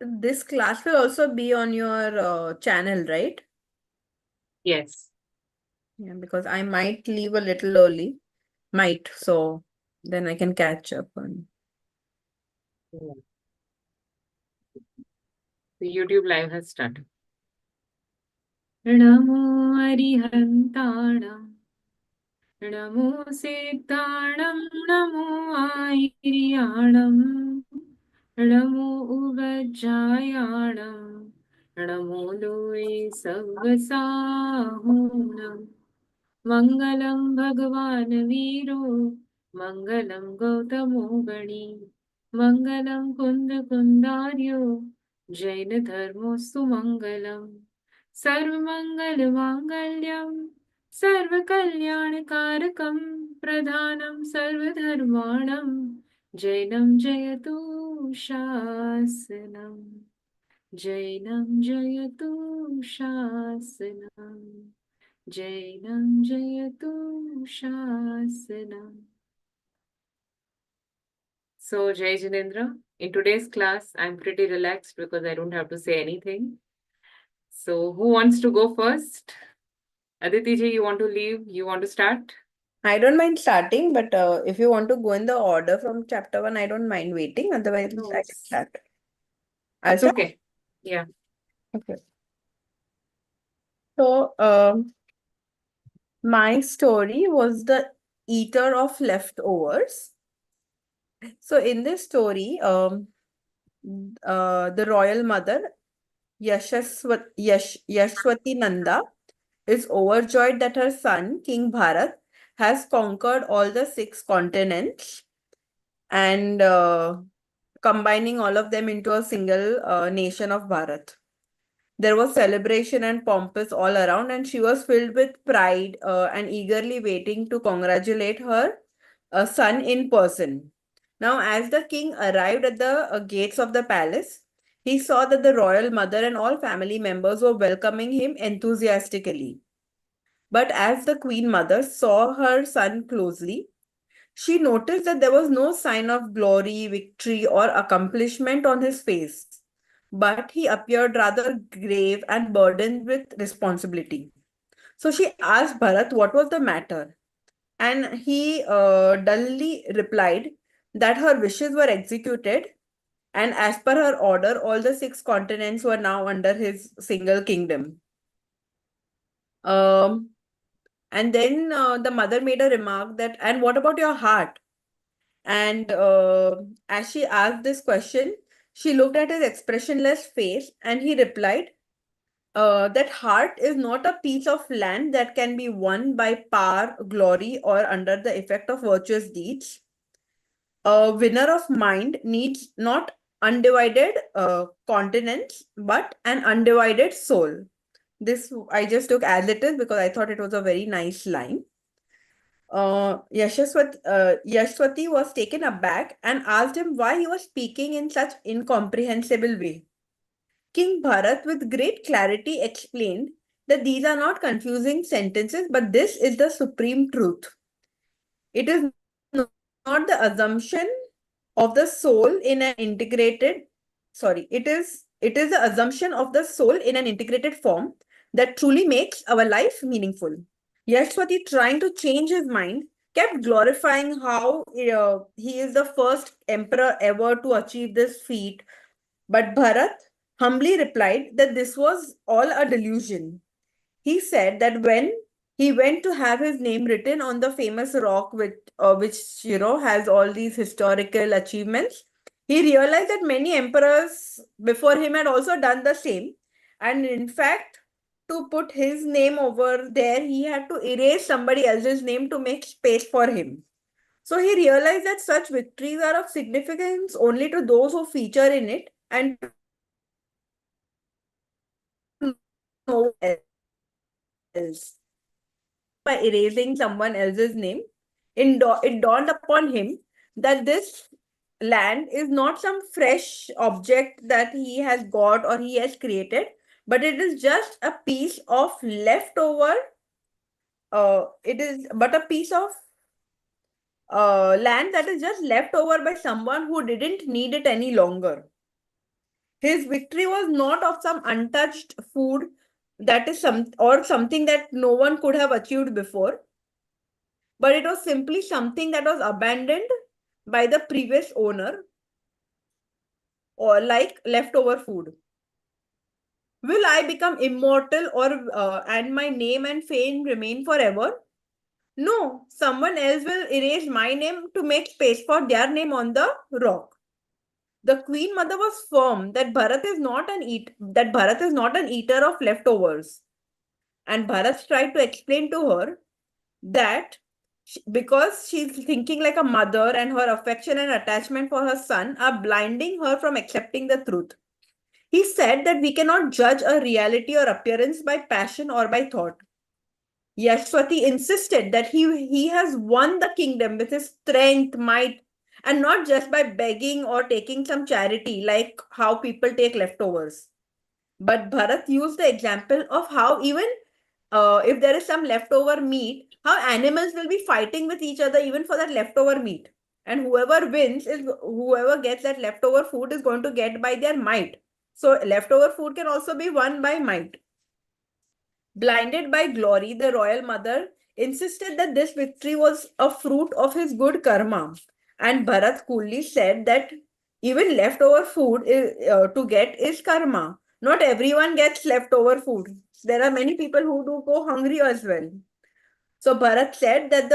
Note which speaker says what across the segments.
Speaker 1: This class will also be on your channel, right?
Speaker 2: Yes.
Speaker 1: Yeah, because I might leave a little early. Might, so then I can catch up on.
Speaker 2: Yeah. The YouTube live has started. Namo Arihantanam, Namo Siddhanam, Namo Airiyanam, Namo Uvajjayanam, Namo Lui Savasahunam, Mangalam Bhagavan Viro, Mangalam Gautamo Gani, Mangalam Kunda Kundaryo, Jaina Dharmostu Mangalam, Sarvamangal Mangalyam, Sarvakalyanakarakam, Pradhanam Sarvadharmanam, Jainam Jayatu Shasanam, Jainam Jayatu Shasanam. Jainam Jayatu Shasanam. So, Jai Jinendra, in today's class, I'm pretty relaxed because I don't have to say anything. So, who wants to go first? Aditi ji, you want to leave? You want to start?
Speaker 1: I don't mind starting, but if you want to go in the order from chapter 1, I don't mind waiting. Otherwise,
Speaker 2: No,
Speaker 1: I can
Speaker 2: it's,
Speaker 1: start. I'll
Speaker 2: it's
Speaker 1: start?
Speaker 2: okay. Yeah.
Speaker 1: Okay. So, my story was the eater of leftovers. So, in this story, the royal mother, Yashwati Nanda, is overjoyed that her son, King Bharat, has conquered all the 6 continents and combining all of them into a single nation of Bharat. There was celebration and pompous all around, and she was filled with pride and eagerly waiting to congratulate her son in person. Now, as the king arrived at the gates of the palace, he saw that the royal mother and all family members were welcoming him enthusiastically. But as the queen mother saw her son closely, she noticed that there was no sign of glory, victory, or accomplishment on his face, but he appeared rather grave and burdened with responsibility. So she asked Bharat what was the matter, and he dully replied that her wishes were executed, and as per her order, all the 6 continents were now under his single kingdom. Um, and then the mother made a remark that, and what about your heart? And as she asked this question, she looked at his expressionless face and he replied that heart is not a piece of land that can be won by power, glory, or under the effect of virtuous deeds. A winner of mind needs not undivided continents, but an undivided soul. This I just took as it is because I thought it was a very nice line. Yashwati was taken aback and asked him why he was speaking in such incomprehensible way. King Bharat, with great clarity, explained that these are not confusing sentences, but this is the supreme truth. It is not the assumption of the soul in an integrated, sorry, it is the assumption of the soul in an integrated form that truly makes our life meaningful. Yashwati, trying to change his mind, kept glorifying how he is the first emperor ever to achieve this feat. But Bharat humbly replied that this was all a delusion. He said that when he went to have his name written on the famous rock which has all these historical achievements, he realized that many emperors before him had also done the same. And in fact, to put his name over there, he had to erase somebody else's name to make space for him. So he realized that such victories are of significance only to those who feature in it and to no one else. By erasing someone else's name, it dawned upon him that this land is not some fresh object that he has got or he has created, but it is just a piece of leftover. It is but a piece of land that is just left over by someone who didn't need it any longer. His victory was not of some untouched food that is something that no one could have achieved before, but it was simply something that was abandoned by the previous owner, or like leftover food. Will I become immortal, or and my name and fame remain forever? No, someone else will erase my name to make space for their name on the rock. The queen mother was firm that Bharat is not an eater of leftovers. And Bharat tried to explain to her that because she's thinking like a mother, and her affection and attachment for her son are blinding her from accepting the truth. He said that we cannot judge a reality or appearance by passion or by thought. Yashwati insisted that he has won the kingdom with his strength, might, and not just by begging or taking some charity like how people take leftovers. But Bharat used the example of how even if there is some leftover meat, how animals will be fighting with each other even for that leftover meat. And whoever gets that leftover food is going to get by their might. So leftover food can also be won by might. Blinded by glory, the royal mother insisted that this victory was a fruit of his good karma. And Bharat coolly said that even leftover food to get is karma. Not everyone gets leftover food. There are many people who do go hungry as well. So Bharat said that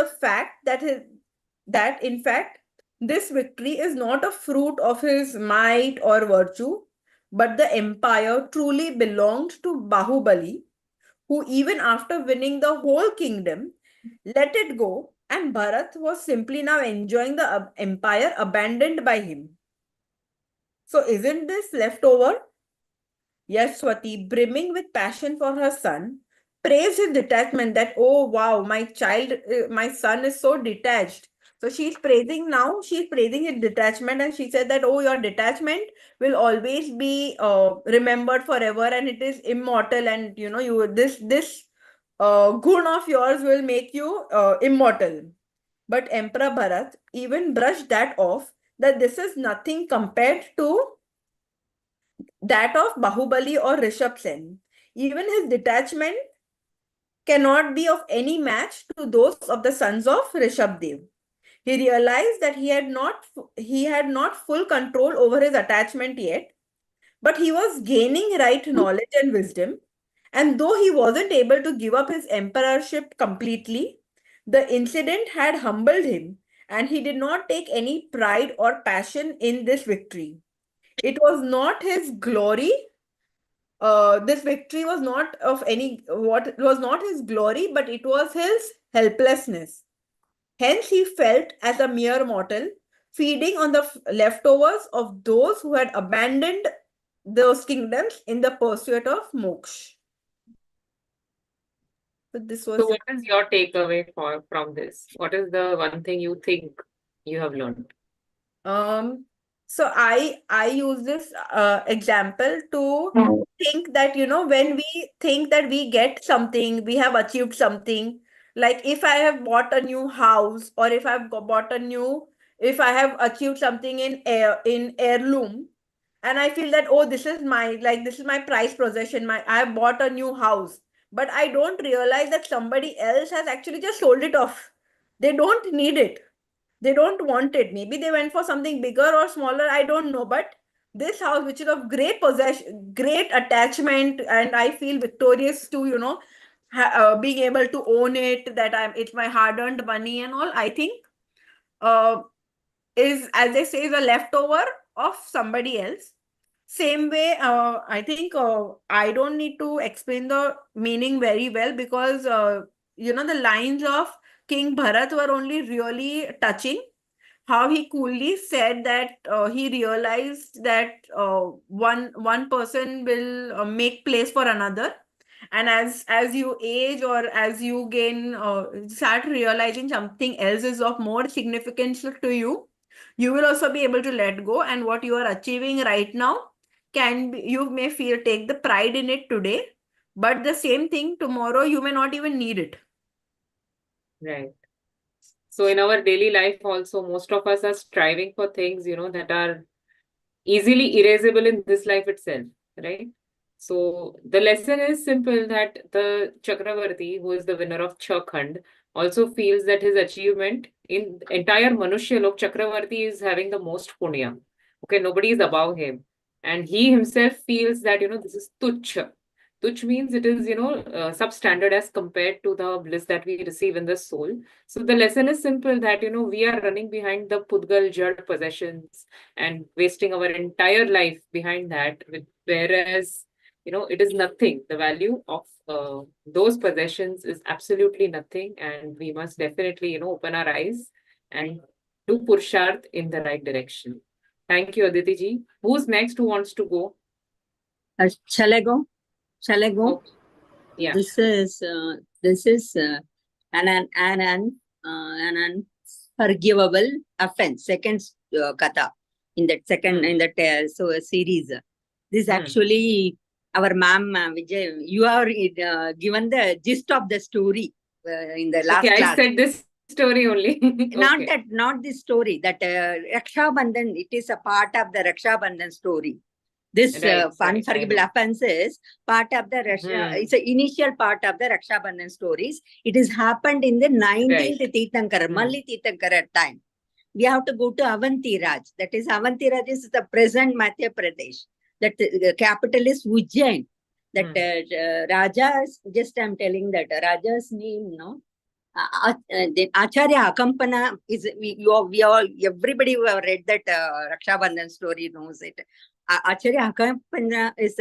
Speaker 1: that in fact this victory is not a fruit of his might or virtue, but the empire truly belonged to Bahubali, who even after winning the whole kingdom, let it go, and Bharat was simply now enjoying the empire abandoned by him. So isn't this leftover? Yes, Swati, brimming with passion for her son, praised his detachment that, oh wow, my son is so detached. So she's praising his detachment, and she said that, oh, your detachment will always be remembered forever, and it is immortal, and this gun of yours will make you immortal. But Emperor Bharat even brushed that off, that this is nothing compared to that of Bahubali or Rishabh Sen. Even his detachment cannot be of any match to those of the sons of Rishabh Dev. He realized that he had not full control over his attachment yet, but he was gaining right knowledge and wisdom. And though he wasn't able to give up his emperorship completely, the incident had humbled him, and he did not take any pride or passion in this victory. It was not his glory. This victory was not of any what it was not his glory, but it was his helplessness. Hence, he felt as a mere mortal, feeding on the leftovers of those who had abandoned those kingdoms in the pursuit of moksha. So this
Speaker 2: So
Speaker 1: was
Speaker 2: what is your takeaway from this? What is the one thing you think you have learned?
Speaker 1: um. So I use this example to think that, when we think that we get something, we have achieved something. Like if I have bought a new house, or if I've bought if I have achieved something in heirloom, and I feel that, oh, this is my prized possession. I have bought a new house, but I don't realize that somebody else has actually just sold it off. They don't need it, they don't want it. Maybe they went for something bigger or smaller, I don't know. But this house, which is of great possession, great attachment, and I feel victorious to, being able to own it, that it's my hard earned money and all, I think uh, is, as they say, is a leftover of somebody else. Same way, I think I don't need to explain the meaning very well, because the lines of King Bharat were only really touching. How he coolly said that he realized that one person will make place for another, and as you age, or as you gain start realizing something else is of more significance to you, you will also be able to let go, and what you are achieving right now can be, you may feel take the pride in it today, but the same thing tomorrow you may not even need it.
Speaker 2: Right. So in our daily life also, most of us are striving for things, that are easily erasable in this life itself, right? So the lesson is simple, that the Chakravarti, who is the winner of Chakhand, also feels that his achievement in entire Manushya Lok, Chakravarti is having the most punya. Okay, nobody is above him. And he himself feels that, this is tuch. Tuch means it is, substandard as compared to the bliss that we receive in the soul. So the lesson is simple, that, we are running behind the Pudgal Jad possessions and wasting our entire life behind that, whereas, it is nothing. The value of those possessions is absolutely nothing, and we must definitely, open our eyes and do Purusharth in the right direction. Thank you, Aditi ji. Who's next? Who wants to go?
Speaker 3: Shall I go? Shall I go?
Speaker 2: Okay. Yeah.
Speaker 3: This is an unforgivable offense. Second katha in that series. This actually our ma'am Vijay. You are given the gist of the story in the last class.
Speaker 2: I said this story only. Okay.
Speaker 3: Not this story. That Raksha Bandhan. It is a part of the Raksha Bandhan story. This unforgivable offense is part of the it's an initial part of the Raksha Bandhan stories. It has happened in the 19th Tirthankara, Malli Tirthankara time. We have to go to Avanti Raj. That is, Avanti Raj is the present Madhya Pradesh. That the capital is Ujjain. That Raja's, just I'm telling that Raja's name, no? The Acharya Akampana is, we all, everybody who have read that Raksha Bandhan story knows it. Acharya Akampana is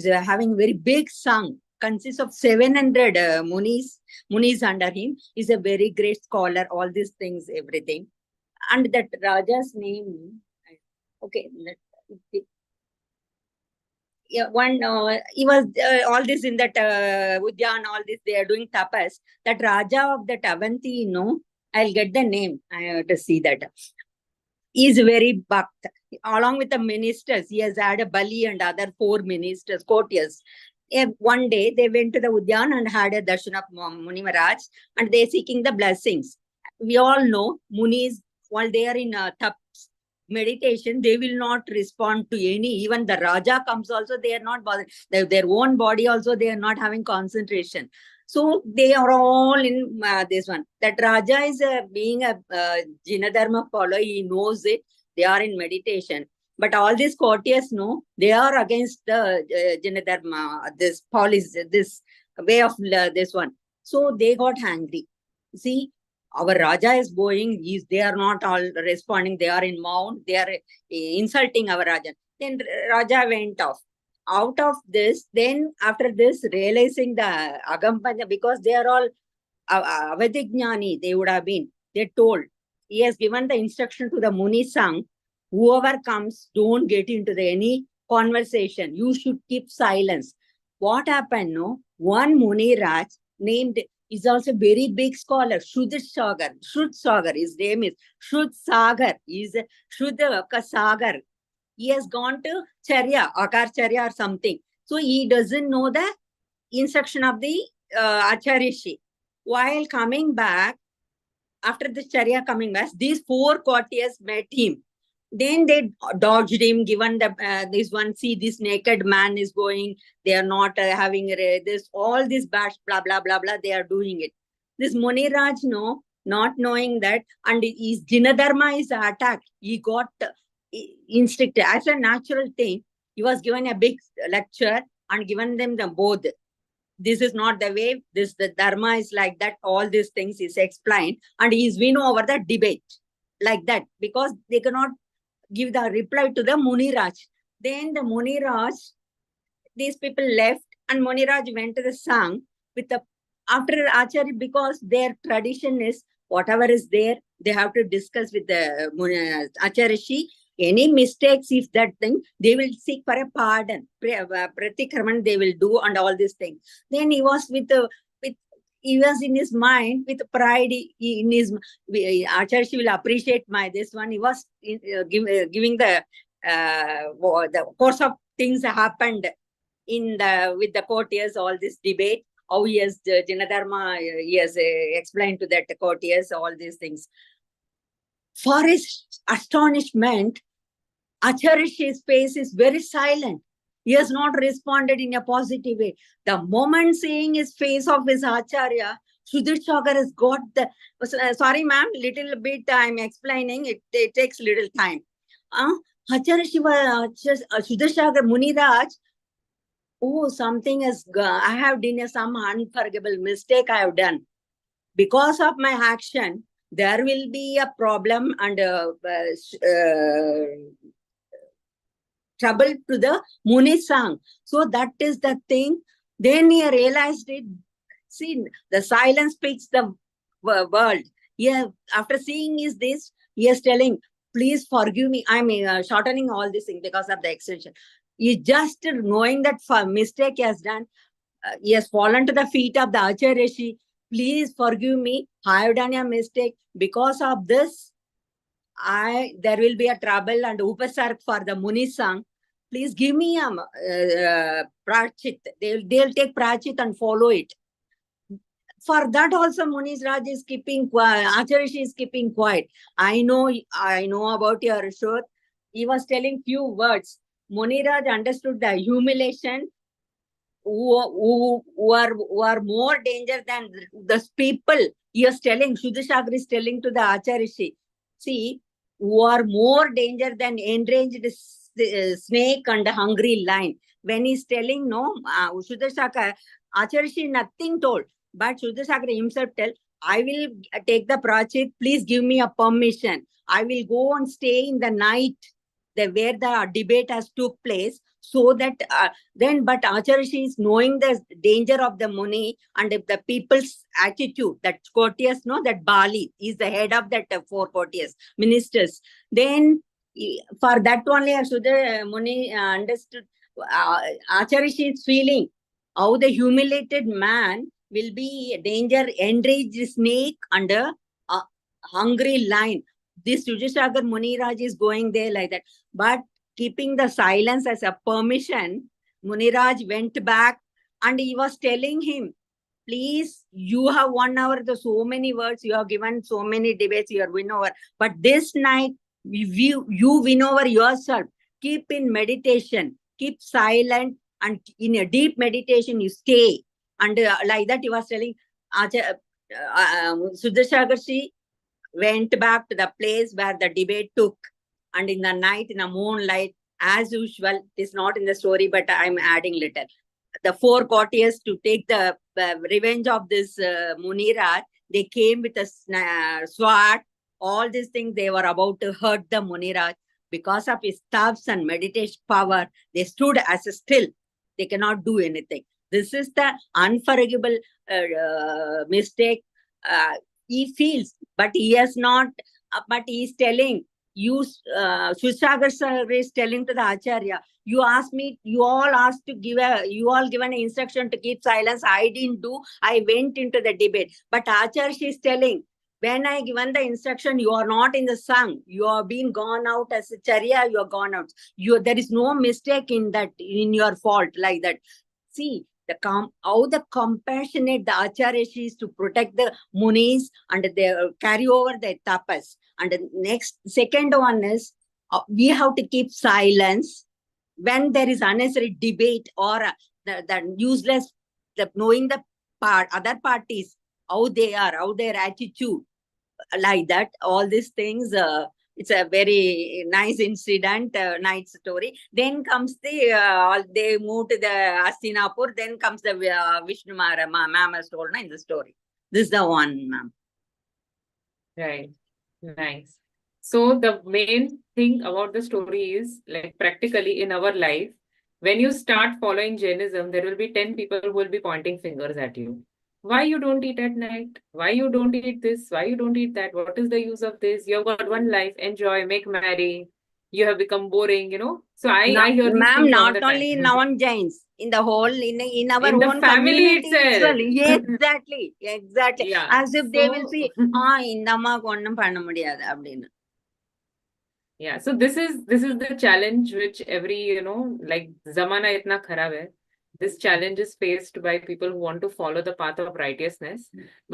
Speaker 3: having very big song, consists of 700 munis under him, is a very great scholar, all these things, everything. And that Raja's name, okay, yeah, he was all this in that Udyan, all this, they are doing tapas. That Raja of that Avanti, I'll get the name. I have to see that. He is very bhakt. Along with the ministers, he has had a Bali and other 4 ministers, courtiers. One day, they went to the Udyan and had a darshan of Muni Maharaj, and they seeking the blessings. We all know, Munis, while they are in taps, meditation, they will not respond to any, even the Raja comes also, they are not bothered. Their own body also, they are not having concentration. So they are all in this one. That Raja is being a Jinadharma follower, he knows it, they are in meditation. But all these courtiers know, they are against the Jinadharma, this policy, this way of this one. So they got angry. See, our Raja is going, they are not all responding, they are in mount, they are insulting our Raja. Then Raja went off. Out of this, then after this, realizing the Agampanya, because they are all Avadijnani, they would have been, they told, he has given the instruction to the Muni Sang, whoever comes, don't get into any conversation, you should keep silence. What happened, no? One Muni Raj named, is also very big scholar, Shrud Sagar, his name is Shrud Sagar, he is Shrud Sagar. He has gone to Charya, Akar Charya or something. So he doesn't know the instruction of the Acharyashi. While coming back, after the Charya coming back, these 4 courtiers met him. Then they dodged him, given the this one, see, this naked man is going, they are not having this, all this bash, blah, blah, blah, blah, they are doing it. This Muni Raj, no, not knowing that, and his Jinadharma is attacked. He got instructed as a natural thing. He was given a big lecture and given them the both. This is not the way, the Dharma is like that, all these things is explained, and he is win over the debate like that, because they cannot give the reply to the Muni Raj. Then the Muni Raj, these people left, and Muni Raj went to the Sang with the, after Acharya, because their tradition is whatever is there, they have to discuss with the Acharyashi. Any mistakes, if that thing, they will seek for a pardon. Pratikraman they will do, and all these things. Then he was he was in his mind with pride in his, Acharya will appreciate my this one. He was giving the course of things happened in the, with the courtiers, all this debate, how he has Jinadharma, he has explained to that courtiers, all these things. For his astonishment, Acharya's face is very silent. He has not responded in a positive way. The moment seeing his face of his Acharya, Sudhir has got the. Sorry, ma'am, little bit I'm explaining. It takes little time. Acharya Shiva, Sudhir Muniraj, oh, something has, I have done some unforgivable mistake I have done. Because of my action, there will be a problem and trouble to the Muni Sang. So that is the thing. Then he realized it. See, the silence speaks the world. Yeah, after seeing is this, he is telling, please forgive me. I'm shortening all this thing because of the extension. He just knowing that mistake he has done, he has fallen to the feet of the Acharya Rishi. Please forgive me. I have done a mistake. Because of this, there will be a trouble and upasarg for the Muni Sang. Please give me a prachit. They'll take prachit and follow it. For that also Muni's Raj is keeping quiet. Acharya is keeping quiet. I know about your show. He was telling few words. Muniraj understood the humiliation who are more danger than the people. He is telling, Shuddha is telling to the Acharya. See, who are more danger than enraged snake and hungry lion. When he's telling, no, Shuddha Acharya nothing told. But Shuddha himself tell, I will take the prachit, please give me a permission. I will go and stay in the night where the debate has took place, so that but Acharya is knowing the danger of the Muni and the people's attitude, that courteous, no, that Bali is the head of that 4 courteous ministers. Then for that only Sudha Muni understood Acharya is feeling how the humiliated man will be a danger, enraged snake and a hungry lion. This Shuddha Muniraj is going there like that. But keeping the silence as a permission, Muniraj went back and he was telling him, please, you have 1 hour, so many words, you have given so many debates, you are win over. But this night, you win over yourself. Keep in meditation, keep silent, and in a deep meditation, you stay. And like that, he was telling, Sudhir went back to the place where the debate took. And in the night, in the moonlight, as usual, it is not in the story, but I'm adding little. The 4 courtiers to take the revenge of this Muniraj, they came with a sword. All these things, they were about to hurt the Muniraj. Because of his taps and meditation power, they stood as a still. They cannot do anything. This is the unforgivable mistake he feels, but he has not, but he is telling, Shuddha sir is telling to the Acharya, you all given an instruction to keep silence. I didn't do, I went into the debate. But Acharya is telling, when I given the instruction, you are not in the sung, you are being gone out as a charya, you are gone out. There is no mistake in that, in your fault, like that. See, how the compassionate the Acharya is to protect the Munis and they carry over the tapas. And the second one is, we have to keep silence when there is unnecessary debate or the useless, knowing the other parties, how they are, how their attitude, like that. All these things, it's a very nice incident, nice story. Then comes they move to the Hastinapur. Then comes the Vishnu ma'am has told in the story. This is the one, ma'am.
Speaker 2: Right. Nice. So the main thing about the story is, like, practically in our life, when you start following Jainism, there will be 10 people who will be pointing fingers at you. Why you don't eat at night? Why you don't eat this? Why you don't eat that? What is the use of this? You've got one life, enjoy, make merry. You have become boring, So I hear these
Speaker 3: Ma'am,
Speaker 2: things all
Speaker 3: not
Speaker 2: the
Speaker 3: only
Speaker 2: time.
Speaker 3: non-Jains, in the whole, in our
Speaker 2: In the
Speaker 3: own
Speaker 2: family
Speaker 3: community
Speaker 2: itself.
Speaker 3: Exactly.
Speaker 2: Yeah.
Speaker 3: As if they will see, இந்த அம்மாக்கு ஒண்ணும் பண்ண முடியாது அப்படின்னு.
Speaker 2: Yeah, so this is the challenge which every, like zamana itna kharab hai. This challenge is faced by people who want to follow the path of righteousness.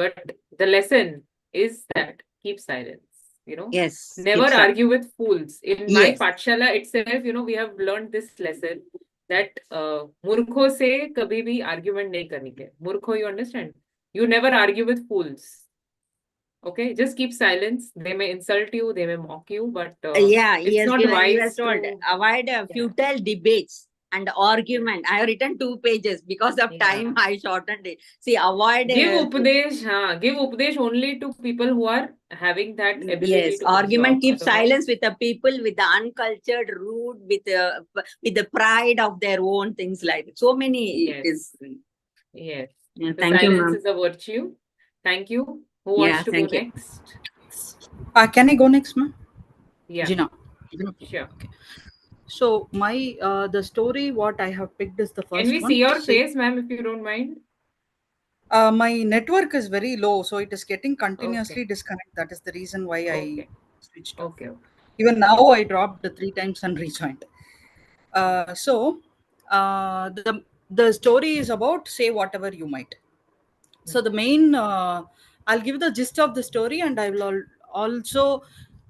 Speaker 2: But the lesson is that keep silence.
Speaker 3: Yes,
Speaker 2: Never
Speaker 3: it's
Speaker 2: argue with fools. In my
Speaker 3: yes.
Speaker 2: Pathshala itself, we have learned this lesson that मूर्खों से कभी भी argument नहीं करनी है. मूर्खों, you understand? You never argue with fools. Okay, just keep silence. They may insult you, they may mock you, but
Speaker 3: Yeah, he
Speaker 2: it's
Speaker 3: has
Speaker 2: not
Speaker 3: given, he was
Speaker 2: wise
Speaker 3: told,
Speaker 2: to.
Speaker 3: avoid
Speaker 2: Yeah.
Speaker 3: futile debates and argument. I have written 2 pages because of time.
Speaker 2: Yeah.
Speaker 3: I shortened it. See, avoid.
Speaker 2: Give updesh, give updesh only to people who are having that ability
Speaker 3: Yes,
Speaker 2: to
Speaker 3: argument.
Speaker 2: absorb.
Speaker 3: Keep silence
Speaker 2: Otherwise,
Speaker 3: with the people, with the uncultured, rude, with the pride of their own things like that. So many it
Speaker 2: yes,
Speaker 3: is.
Speaker 2: yes.
Speaker 3: Yeah,
Speaker 2: The
Speaker 3: thank you,
Speaker 2: silence
Speaker 3: ma'am.
Speaker 2: is a virtue. Thank you. Who
Speaker 3: Yeah,
Speaker 2: wants to go
Speaker 3: thank you.
Speaker 2: next?
Speaker 4: Can I go next, ma'am?
Speaker 2: Yeah,
Speaker 4: Gina.
Speaker 2: sure.
Speaker 4: Okay. So my the story what I have picked is the
Speaker 2: Can
Speaker 4: first
Speaker 2: we
Speaker 4: one.
Speaker 2: see your face, ma'am, if you don't mind?
Speaker 4: My network is very low, so it is getting continuously
Speaker 2: Okay,
Speaker 4: disconnect. That is the reason why I
Speaker 2: okay,
Speaker 4: switched off.
Speaker 2: okay.
Speaker 4: Even now, I dropped 3 times and rejoined. So the story is about say whatever you might. So the main I'll give the gist of the story, and I will also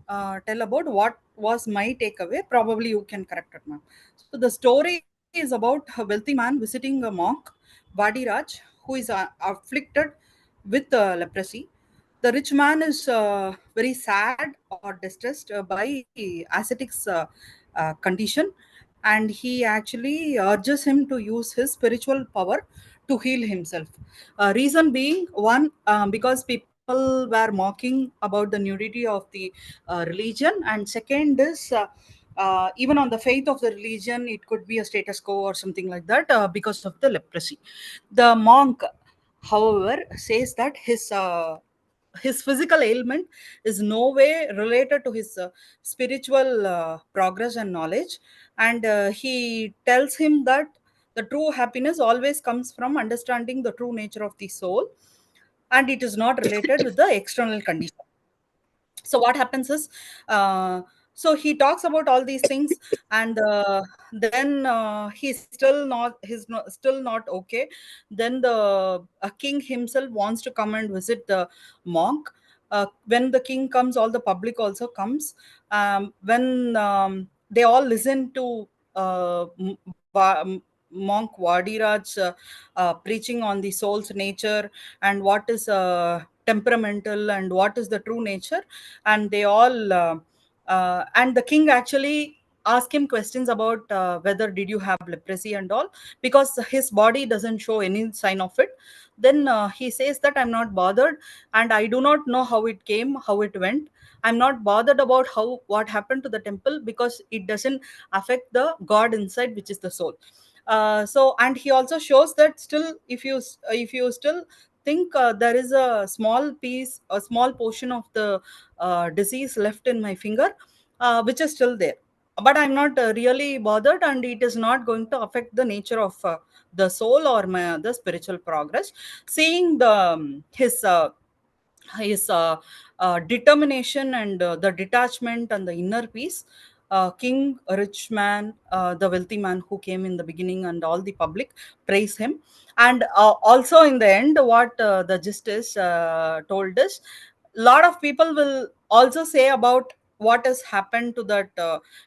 Speaker 4: tell about what was my takeaway. Probably you can correct it, ma'am. So the story is about a wealthy man visiting a monk, Vadiraj, who is afflicted with leprosy. The rich man is very sad or distressed by ascetic's condition, and he actually urges him to use his spiritual power to heal himself. Reason being, one, because people were mocking about the nudity of the religion, and second is even on the faith of the religion, it could be a status quo or something like that because of the leprosy. The monk, however, says that his physical ailment is no way related to his spiritual progress and knowledge, and he tells him that the true happiness always comes from understanding the true nature of the soul, and it is not related with the external condition. So what happens is, uh, so he talks about all these things, and then still not okay. Then the king himself wants to come and visit the monk. When the king comes, all the public also comes. When they all listen to monk Vadiraj preaching on the soul's nature, and what is temperamental and what is the true nature, and they all and the king actually ask him questions about whether did you have leprosy and all, because his body doesn't show any sign of it. Then he says that I'm not bothered, and I do not know how it came, how it went. I'm not bothered about how what happened to the temple, because it doesn't affect the god inside, which is the soul. So, and he also shows that still, if you still think there is a small piece, a small portion of the disease left in my finger, which is still there, but I'm not really bothered, and it is not going to affect the nature of the soul or the spiritual progress. Seeing the his determination and the detachment and the inner peace, king, rich man, the wealthy man who came in the beginning, and all the public praise him. And also in the end, what the justice told us, a lot of people will also say about what has happened to that,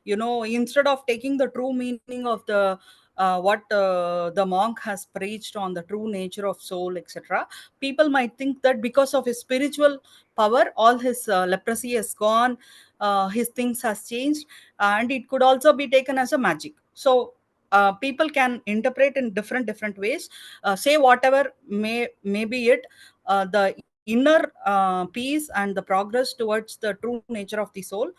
Speaker 4: instead of taking the true meaning of the what the monk has preached on the true nature of soul, etc. People might think that because of his spiritual power, all his leprosy has gone, his things has changed, and it could also be taken as a magic. So people can interpret in different ways, say whatever may be it. The inner peace and the progress towards the true nature of the soul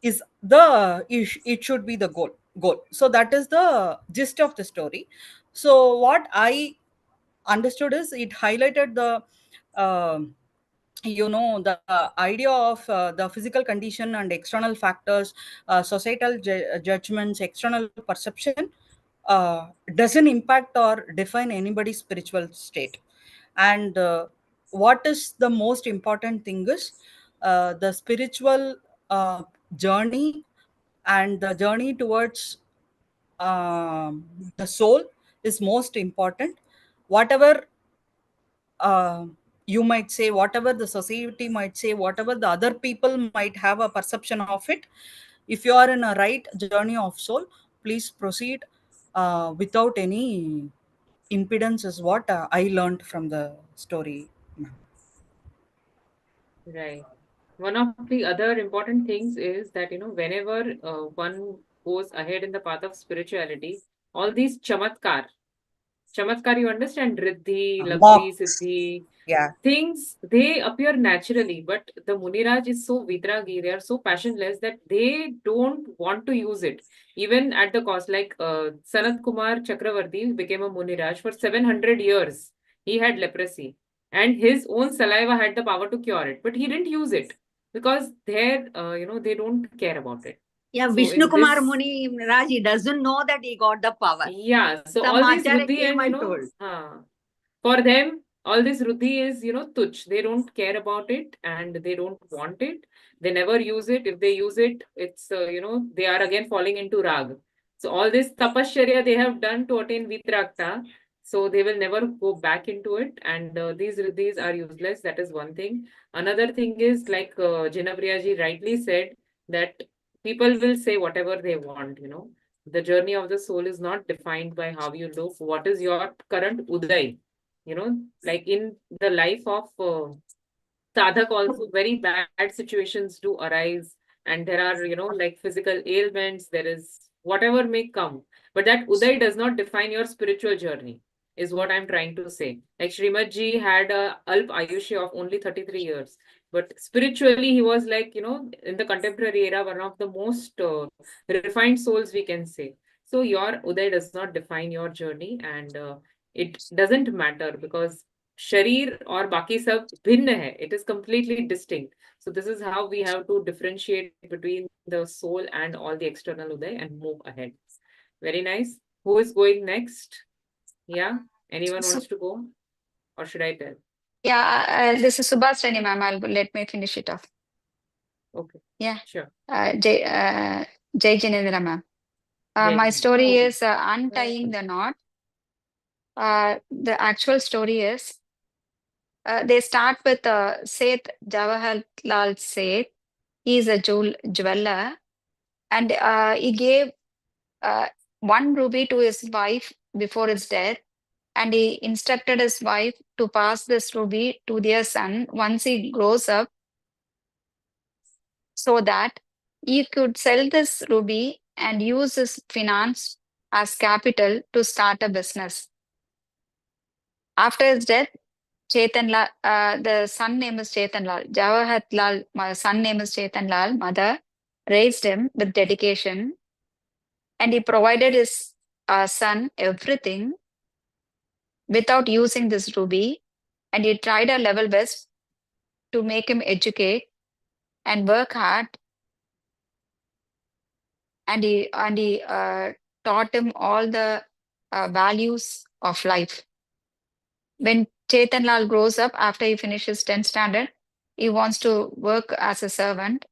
Speaker 4: is it should be the goal. So that is the gist of the story. So what I understood is it highlighted the um the idea of the physical condition and external factors, societal judgments, external perception doesn't impact or define anybody's spiritual state. And what is the most important thing is the spiritual journey and the journey towards the soul is most important. Whatever You might say whatever the society might say, whatever the other people might have a perception of it. If you are in a right journey of soul, please proceed without any impedance, is what I learned from the story, ma'am.
Speaker 2: Right. One of the other important things is that, whenever one goes ahead in the path of spirituality, all these chamatkar, you understand, riddhi, labdhi,
Speaker 4: Mocks.
Speaker 2: siddhi,
Speaker 4: Yeah.
Speaker 2: things, they appear naturally, but the Muniraj is so vitragi, they are so passionless that they don't want to use it. Even at the cost, like Sanat Kumar Chakravarti became a Muniraj for 700 years. He had leprosy and his own saliva had the power to cure it, but he didn't use it because they don't care about it.
Speaker 3: Yeah,
Speaker 2: So
Speaker 3: Vishnu
Speaker 2: in
Speaker 3: Kumar
Speaker 2: this,
Speaker 3: Muni Raj, he doesn't know that he got the power.
Speaker 2: yeah, so
Speaker 3: Some
Speaker 2: all these
Speaker 3: Acharya
Speaker 2: Ruddhi
Speaker 3: came
Speaker 2: and,
Speaker 3: and told.
Speaker 2: for them, all this Ruddhi is, tuch. They don't care about it and they don't want it. They never use it. If they use it, it's, they are again falling into Rag. So all this tapasya they have done to attain Vitrakta, so they will never go back into it. And these Ruddhis are useless. That is one thing. Another thing is, like Jinapriya rightly said, that people will say whatever they want, the journey of the soul is not defined by how you look. What is your current uday? Like in the life of sadhak also, very bad situations do arise, and there are, like physical ailments, there is whatever may come. But that uday does not define your spiritual journey, is what I'm trying to say. Like Srimad Ji had a alp ayushya of only 33 years. But spiritually, he was like, in the contemporary era, one of the most refined souls, we can say. So your uday does not define your journey, and it doesn't matter because शरीर और बाकी सब भिन्न है. It is completely distinct. So this is how we have to differentiate between the soul and all the external uday and move ahead. Very nice. Who is going next? Yeah. Anyone
Speaker 5: So,
Speaker 2: wants to go? Or should I tell?
Speaker 5: yeah, this is Subhasrani, ma'am. Let me finish it off.
Speaker 2: Okay.
Speaker 5: Yeah.
Speaker 2: Sure.
Speaker 5: Jai Jinendra, ma'am.
Speaker 2: Jai
Speaker 5: My
Speaker 2: Hind.
Speaker 5: story is Untying the Knot. The actual story is they start with Seth Jawaharlal Seth. He is a jeweler, and he gave uh, one ruby to his wife before his death, and he instructed his wife to pass this ruby to their son once he grows up, so that he could sell this ruby and use his finance as capital to start a business. After his death, the son name is Chetan Lal. Jawaharlal, my son name is Chetan Lal. Mother raised him with dedication, and he provided his son everything without using this ruby. And he tried her level best to make him educate and work hard. And he taught him all the values of life. When Chetan Lal grows up after he finishes 10th standard, he wants to work as a servant,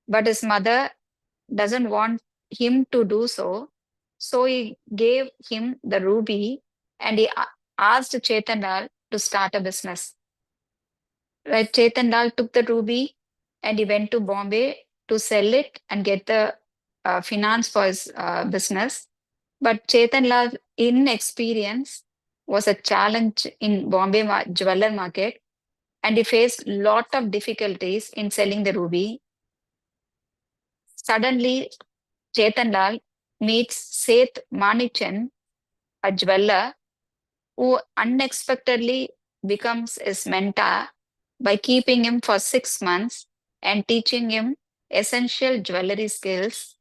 Speaker 5: but his mother doesn't want him to do so. So he gave him the ruby, and he asked Chetan Lal to start a business. Right, Chetan Lal took the ruby and he went to Bombay to sell it and get the finance for his business. But Chetan Lal's inexperience was a challenge in Bombay jeweler market, and he faced lot of difficulties in selling the ruby. Suddenly, Chetan Lal meets Seth Manichan, a jeweler, who unexpectedly becomes his mentor by keeping him for 6 months and teaching him essential jewelry skills.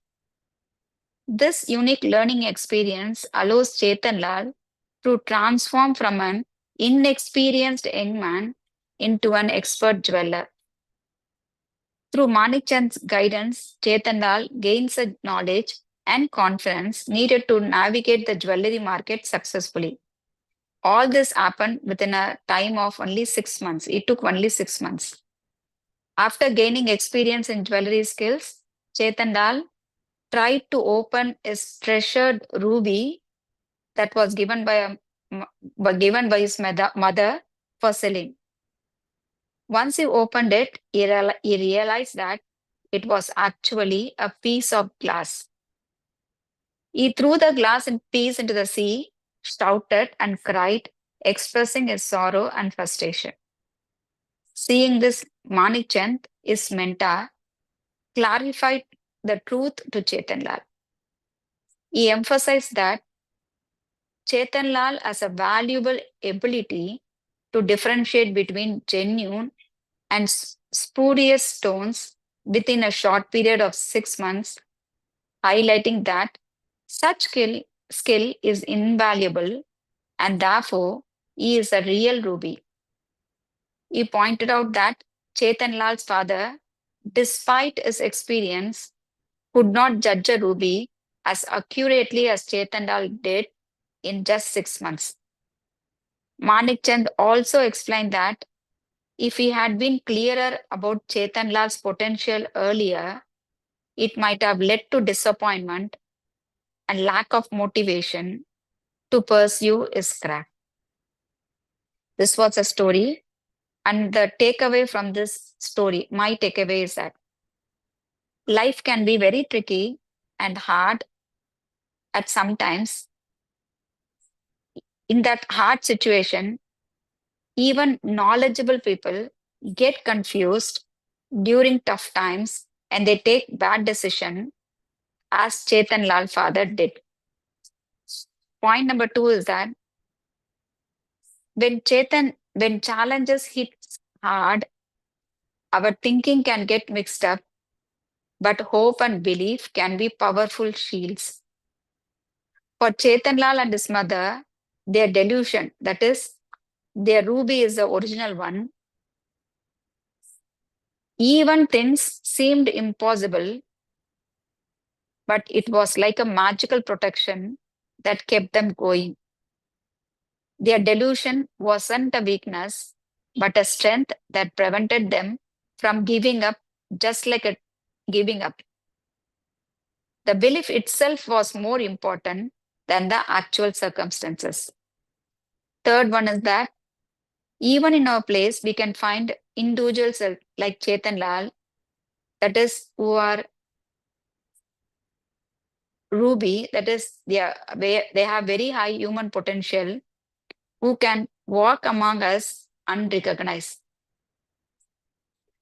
Speaker 5: This unique learning experience allows Chetan Lal to transform from an inexperienced young man into an expert jeweler. Through Manik Chand's guidance, Chetan Lal gains a knowledge and confidence needed to navigate the jewelry market successfully. All this happened within a time of only 6 months. It took only 6 months. After gaining experience in jewelry skills, Chetan Lal tried to open his treasured ruby that was given by his mother for selling. Once he opened it, he realized that it was actually a piece of glass. He threw the glass in piece into the sea, shouted and cried, expressing his sorrow and frustration. Seeing this, Manik Chand, his mentor, clarified the truth to Chetan Lal. He emphasized that Chetan Lal has a valuable ability to differentiate between genuine and spurious stones within a short period of 6 months, highlighting that such skill is invaluable and therefore he is a real ruby. He pointed out that Chetan Lal's father, despite his experience, could not judge a ruby as accurately as Chetan Lal did in just 6 months. Manik Chand also explained that if he had been clearer about Chetan Lal's potential earlier, it might have led to disappointment and lack of motivation to pursue his craft. This was a story, and the takeaway from this story, my takeaway is that life can be very tricky and hard at some times. In that hard situation, even knowledgeable people get confused during tough times and they take bad decision, as Chetan Lal father did. Point number 2 is that when challenges hit hard, our thinking can get mixed up, but hope and belief can be powerful shields. For Chetan Lal and his mother, their delusion, that is, their ruby is the original one. Even things seemed impossible, but it was like a magical protection that kept them going. Their delusion wasn't a weakness, but a strength that prevented them from giving up, just like a giving up. The belief itself was more important than the actual circumstances. Third one is that even in our place, we can find individuals like Chetan Lal, that is, who are ruby, that is, they have very high human potential, who can walk among us unrecognized.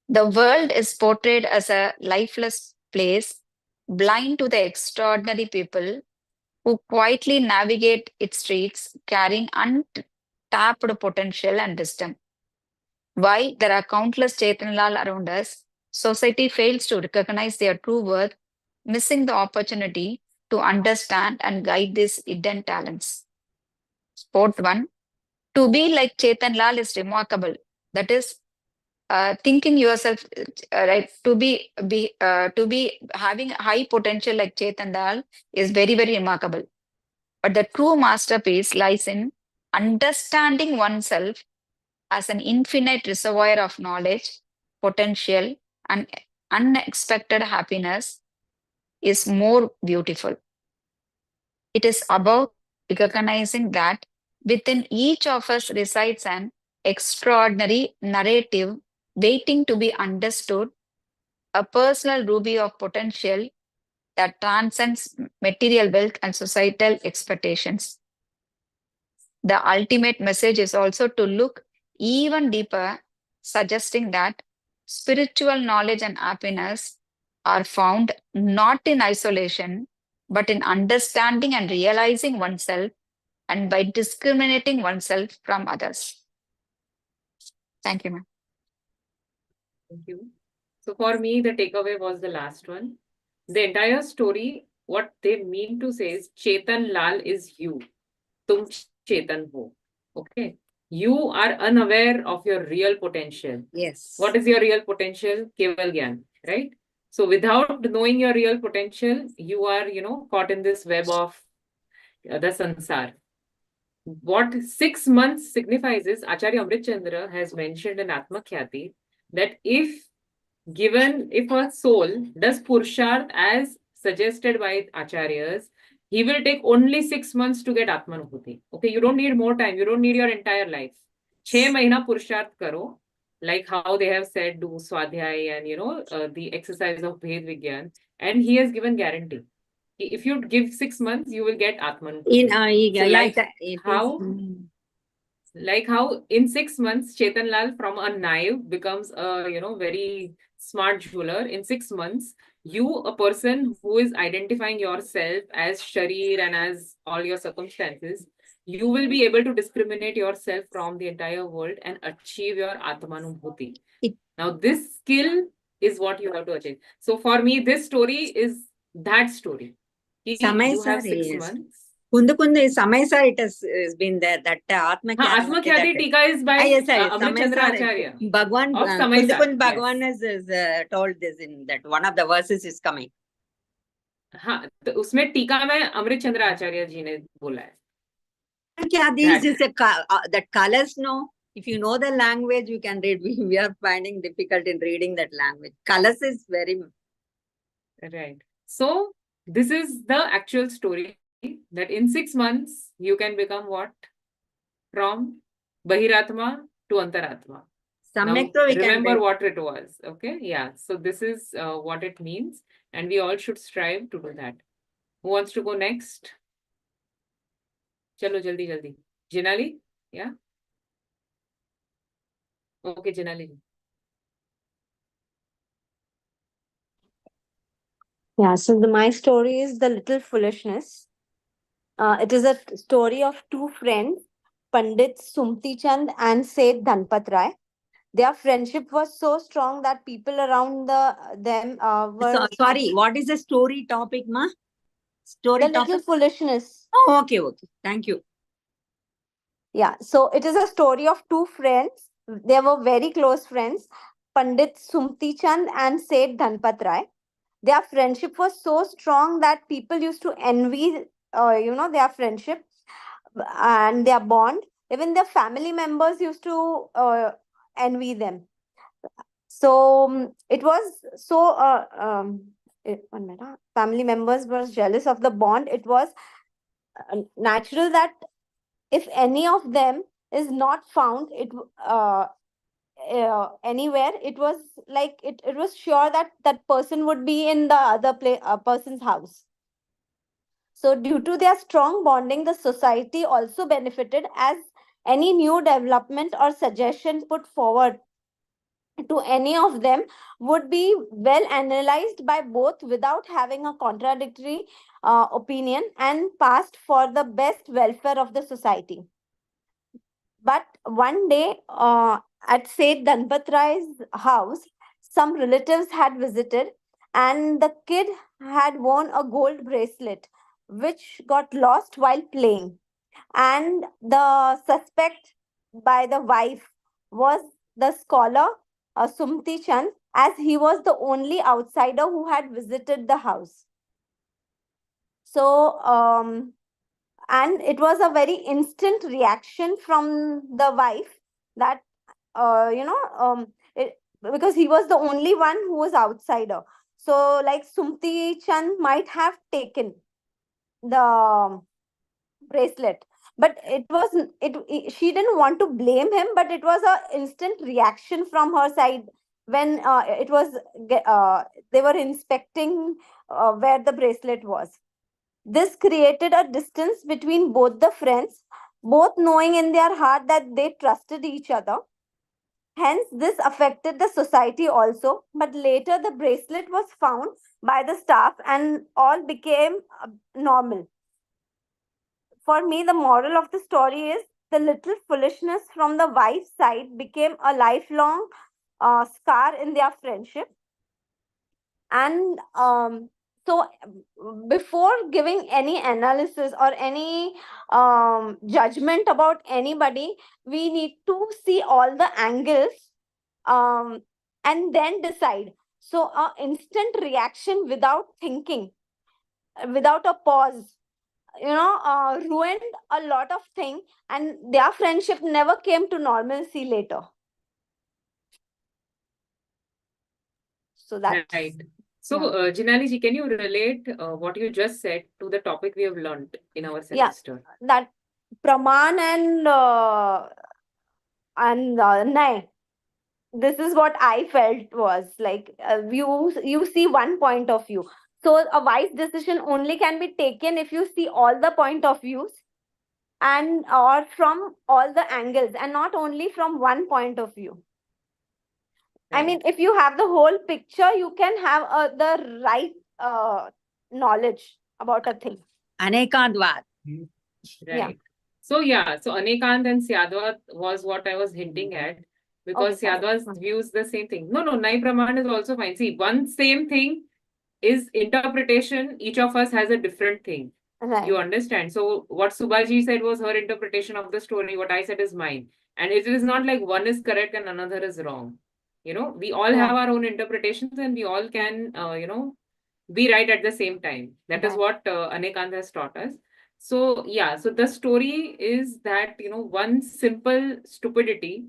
Speaker 5: The world is portrayed as a lifeless place, blind to the extraordinary people who quietly navigate its streets, carrying untapped potential and wisdom. Why there are countless Chetan Lal around us, society fails to recognize their true worth, missing the opportunity to understand and guide these hidden talents. Sport 1. To be like Chetan Lal is remarkable. That is, thinking yourself right, to be having high potential like Chetan Lal is very, very remarkable. But the true masterpiece lies in understanding oneself as an infinite reservoir of knowledge, potential, and unexpected happiness is more beautiful. It is about recognizing that within each of us resides an extraordinary narrative waiting to be understood, a personal ruby of potential that transcends material wealth and societal expectations. The ultimate message is also to look even deeper, suggesting that spiritual knowledge and happiness are found not in isolation, but in understanding and realizing oneself and by discriminating oneself from others. Thank you, ma'am.
Speaker 2: Thank you. So for me, the takeaway was the last one. The entire story, what they mean to say is Chetan Lal is you. Tum Chetan ho. Okay. You are unaware of your real potential.
Speaker 3: Yes.
Speaker 2: What is your real potential? Keval Gyan, right? So without knowing your real potential, you are, caught in this web of the sansar. What 6 months signifies is Acharya Amrit Chandra has mentioned in Atmakhyati that if a soul does Purusharth as suggested by Acharyas, he will take only 6 months to get Atmanubhuti. Okay, you don't need more time. You don't need your entire life. 6 महीना पुरुषार्थ करो, like how they have said, do swadhyay and the exercise of Bhed Vigyan, and he has given guarantee. If you give 6 months, you will get Atman.
Speaker 3: In
Speaker 2: So
Speaker 3: yeah, it
Speaker 2: how
Speaker 3: is.
Speaker 2: like how in 6 months Chetan Lal from a naive becomes a very smart jeweler. In 6 months, you, a person who is identifying yourself as Sharir and as all your circumstances, you will be able to discriminate yourself from the entire world and achieve your Atmanubhuti. Now this skill is what you have to achieve. So for me, this story is that story. You have 6 months.
Speaker 3: Kundu Samay sir, it has been there, that Atma
Speaker 2: Atma Khyati Tika is by
Speaker 3: yes,
Speaker 2: Amrit Chandra Acharya
Speaker 3: Bhagwan,
Speaker 2: of Samay Sar.
Speaker 3: Kundu Bhagwan has told this in that one of the verses is coming.
Speaker 2: हाँ, तो उसमें टीका में अमृत चंद्र आचार्य जी ने बोला है.
Speaker 3: This is that colors, no? If you know the language, you can read. We are finding difficult in reading that language. Colors is very
Speaker 2: right. So this is the actual story, that in 6 months you can become what? From Bahiratma to Antaratma. Now, remember what it was. Okay, yeah. So this is what it means, and we all should strive to do that. Who wants to go next? Chalo, jaldi, jaldi. Jinali? Yeah? Okay, Jinali.
Speaker 6: Yeah, so my story is The Little Foolishness. It is a story of two friends, Pandit Sumti Chand and Seth Dhanpat Rai. Their friendship was so strong that people around them were...
Speaker 3: sorry, what is the story topic, ma?
Speaker 6: The Little Foolishness.
Speaker 3: Oh, okay. Thank you.
Speaker 6: Yeah, so it is a story of two friends. They were very close friends, Pandit Sumti Chand and Seth Dhanpat Rai. Their friendship was so strong that people used to envy, their friendship and their bond. Even their family members used to envy them. So it was so family members were jealous of the bond. It was natural that if any of them is not found anywhere, it was like it was sure that that person would be in the other person's house. So due to their strong bonding, the society also benefited, as any new development or suggestion put forward to any of them would be well analyzed by both without having a contradictory opinion and passed for the best welfare of the society. But one day at Seth Dhanpat Rai's house, some relatives had visited, and the kid had worn a gold bracelet which got lost while playing. And the suspect by the wife was the scholar Sumti Chand, as he was the only outsider who had visited the house. So, and it was a very instant reaction from the wife that, because he was the only one who was outsider. So, like, Sumti Chand might have taken the bracelet, but she didn't want to blame him, but it was a instant reaction from her side when they were inspecting where the bracelet was. This created a distance between both the friends, both knowing in their heart that they trusted each other. Hence, this affected the society also. But later, the bracelet was found by the staff and all became normal. For me, the moral of the story is the little foolishness from the wife's side became a lifelong scar in their friendship. And so, before giving any analysis or any judgment about anybody, we need to see all the angles and then decide. So, instant reaction without thinking, without a pause, ruined a lot of things, and their friendship never came to normalcy later. So that's
Speaker 2: right. So, Jinali ji, can you relate what you just said to the topic we have learned in our semester?
Speaker 6: That Praman and And nay, this is what I felt was like, you see one point of view. So a wise decision only can be taken if you see all the point of views, and or from all the angles, and not only from one point of view. I mean, if you have the whole picture, you can have the right knowledge about a thing.
Speaker 3: Anekandvad.
Speaker 6: Yeah.
Speaker 2: Right. So yeah, so Anekant and Syadwa was what I was hinting at, because
Speaker 6: Okay, sorry.
Speaker 2: Syadwa's views the same thing. No, Nai Praman is also fine. See, one same thing is interpretation. Each of us has a different thing.
Speaker 6: Right.
Speaker 2: You understand? So what Subhaji said was her interpretation of the story. What I said is mine. And it is not like one is correct and another is wrong. You know, we all
Speaker 6: Yeah.
Speaker 2: have our own interpretations and we all can, be right at the same time. That is
Speaker 6: Right.
Speaker 2: what Anekant has taught us. So yeah, so the story is that, one simple stupidity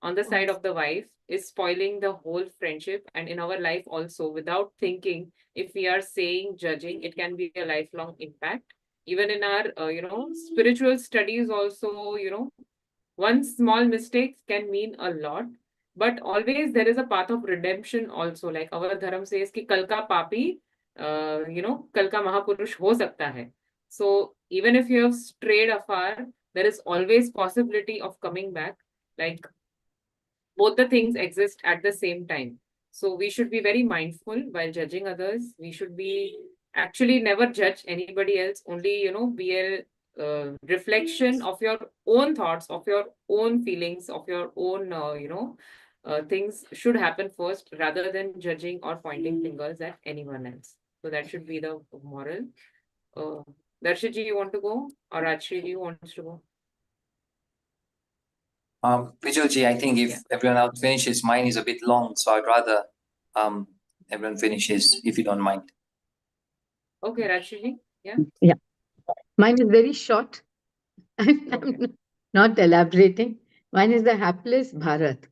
Speaker 2: on the side of the wife is spoiling the whole friendship, and in our life also, without thinking. If we are saying, judging, it can be a lifelong impact. Even in our, spiritual studies also, one small mistake can mean a lot. But always there is a path of redemption also. Like our dharam says ki kal ka papi, kal ka mahapurush ho sakta hai. So even if you have strayed afar, there is always possibility of coming back. Like both the things exist at the same time. So we should be very mindful while judging others. We should be actually never judge anybody else, only, be a reflection of your own thoughts, of your own feelings, of your own, things should happen first rather than judging or pointing fingers at anyone else. So that should be the moral. Uh, Darshiji, you want to go? Or Rajshri, you wants to go?
Speaker 7: Vijayji, I think if everyone else finishes, mine is a bit long, so I'd rather everyone finishes, if you don't mind.
Speaker 2: Okay, Rajshri, yeah?
Speaker 8: Yeah. Mine is very short. I'm
Speaker 2: Okay.
Speaker 8: not elaborating. Mine is the hapless Bharat.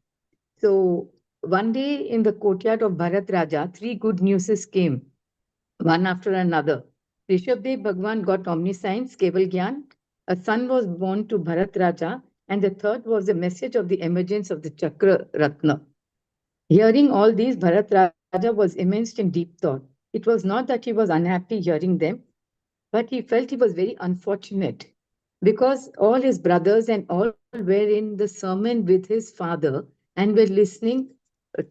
Speaker 8: So one day in the courtyard of Bharat Raja, 3 good newses came, one after another. Rishabdev Bhagwan got omniscience, Keval Gyan. A son was born to Bharat Raja, and the third was a message of the emergence of the Chakra Ratna. Hearing all these, Bharat Raja was immersed in deep thought. It was not that he was unhappy hearing them, but he felt he was very unfortunate because all his brothers and all were in the sermon with his father and were listening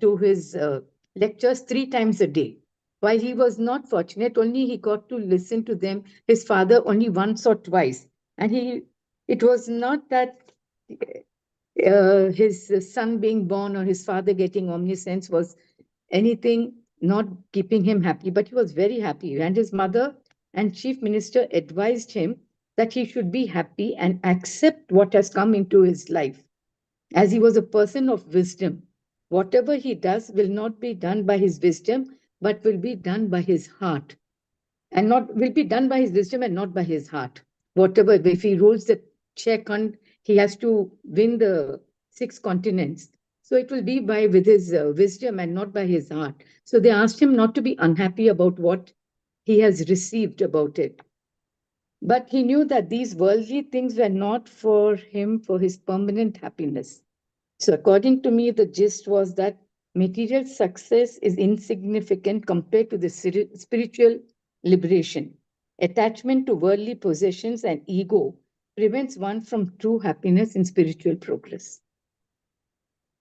Speaker 8: to his lectures 3 times a day. While he was not fortunate, only he got to listen to them, his father, only once or twice. And it was not that his son being born or his father getting omniscience was anything not keeping him happy, but he was very happy. And his mother and chief minister advised him that he should be happy and accept what has come into his life. As he was a person of wisdom, whatever he does will not be done by his wisdom, but will be done by his heart. And not will be done by his wisdom and not by his heart. Whatever, if he rules the check and he has to win the 6 continents. So it will be with his wisdom and not by his heart. So they asked him not to be unhappy about what he has received about it. But he knew that these worldly things were not for him for his permanent happiness. So according to me, the gist was that material success is insignificant compared to the spiritual liberation. Attachment to worldly possessions and ego prevents one from true happiness in spiritual progress.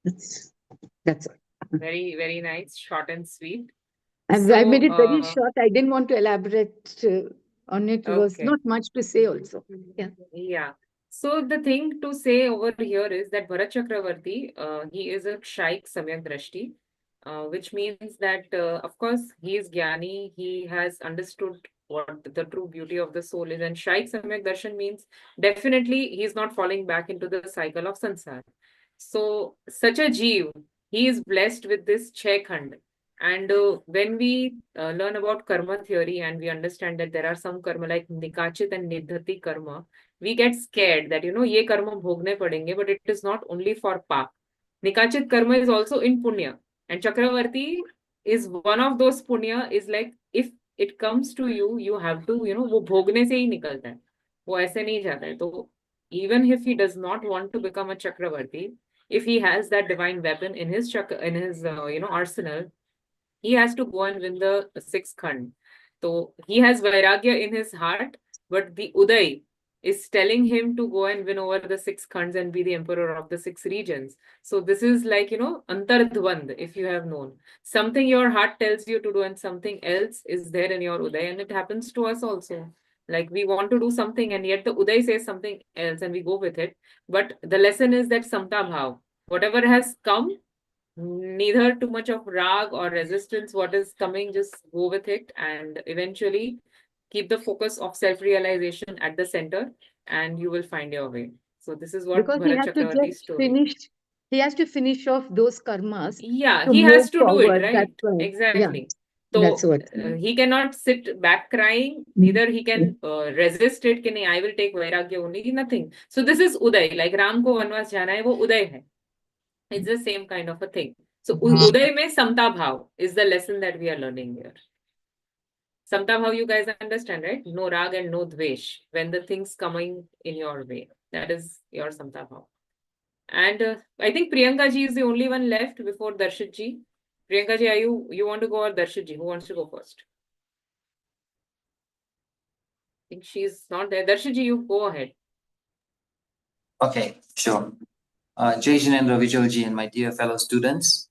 Speaker 8: That's all.
Speaker 2: Very, very nice, short and sweet.
Speaker 8: I made it very
Speaker 2: So,
Speaker 8: short. I didn't want to elaborate on it. It was
Speaker 2: okay.
Speaker 8: not much to say also. Yeah.
Speaker 2: Yeah. So the thing to say over here is that Bharat Chakravarti, he is a Shaik Samyak Drashti, which means that, of course, he is Gyani, he has understood what the true beauty of the soul is. And Shaik Samyak Darshan means definitely he is not falling back into the cycle of sansar. So such a Jeev, he is blessed with this Chhe Khand. And when we learn about karma theory and we understand that there are some karma like Nikachit and Nidhati karma, we get scared that, ye karma bhogne padenge, but it is not only for pap. Nikachit karma is also in punya. And Chakravarti is one of those punya, is like, if it comes to you, you have to, वो भोगने से ही निकलता है. वो ऐसे नहीं जाता है. तो even if he does not want to become a Chakravarti, if he has that divine weapon in his arsenal, he has to go and win the sixth khand. So he has vairagya in his heart, but the Uday is telling him to go and win over the six khands and be the emperor of the six regions. So this is like, antardvand, if you have known. Something your heart tells you to do and something else is there in your Uday, and it happens to us also. Like we want to do something and yet the Uday says something else and we go with it. But the lesson is that samta bhav, whatever has come, neither too much of rag or resistance, what is coming, just go with it and eventually keep the focus of self-realization at the center and you will find your way. So this is what
Speaker 8: Because he
Speaker 2: Bharat
Speaker 8: has to
Speaker 2: Chakravarti's
Speaker 8: just
Speaker 2: story.
Speaker 8: he has to finish off those karmas
Speaker 2: Yeah,
Speaker 8: to
Speaker 2: he
Speaker 8: move
Speaker 2: has to do it,
Speaker 8: forward.
Speaker 2: right?
Speaker 8: That's why. Yeah,
Speaker 2: Exactly.
Speaker 8: that's
Speaker 2: So
Speaker 8: what.
Speaker 2: he cannot sit back crying, neither he can resist it, कि नहीं, I will take vairagya only, nothing. So this is Uday, like Ram ko vanvas jana hai, wo Uday hai. It's the same kind of a thing. So Uday mein samta bhav is the lesson that we are learning here. Samta bhav, you guys understand, right? No rag and no dvesh when the things coming in your way. That is your samta bhav. And I think Priyanka ji is the only one left before Darshit ji. Priyanka ji, you want to go or Darshit ji? Who wants to go first? I think she's not there. Darshit ji, you go ahead.
Speaker 7: Okay, sure. Jai Jinendra, Vijay ji, and my dear fellow students,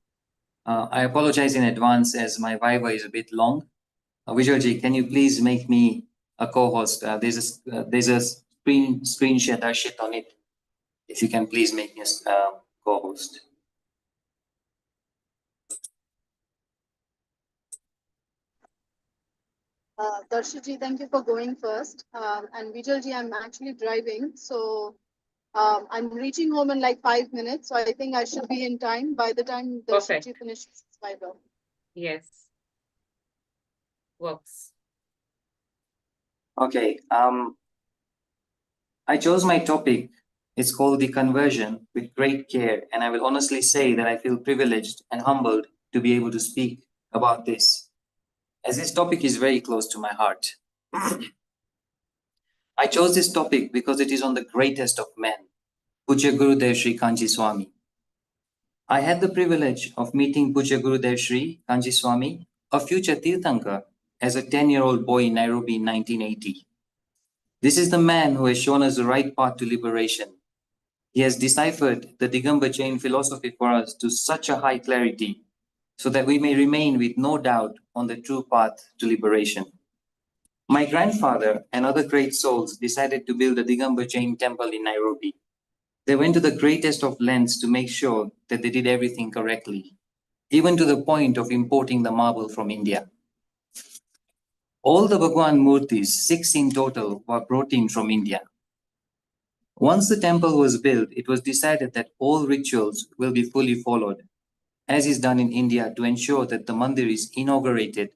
Speaker 7: I apologize in advance as my VIVA is a bit long. Vijay ji, can you please make me a co-host? There's a screen share Darshit on it. If you can please make me a co-host.
Speaker 9: Darshit ji, thank you for going first. And Vijay ji, I'm actually driving, so I'm reaching home in like 5 minutes. So I think I should be in time by the time Darshit ji finishes his Bible.
Speaker 2: Yes. Works.
Speaker 7: Okay. I chose my topic. It's called the conversion with great care, and I will honestly say that I feel privileged and humbled to be able to speak about this, as this topic is very close to my heart. I chose this topic because it is on the greatest of men, Pujya Gurudev Sri Kanji Swami. I had the privilege of meeting Pujya Gurudev Sri Kanji Swami, a future Tirthankar, as a 10-year-old boy in Nairobi in 1980. This is the man who has shown us the right path to liberation. He has deciphered the Digamba chain philosophy for us to such a high clarity so that we may remain with no doubt on the true path to liberation. My grandfather and other great souls decided to build a Digamba Jain temple in Nairobi. They went to the greatest of lengths to make sure that they did everything correctly, even to the point of importing the marble from India. All the Bhagwan Murtis, 6 in total, were brought in from India. Once the temple was built, it was decided that all rituals will be fully followed, as is done in India, to ensure that the mandir is inaugurated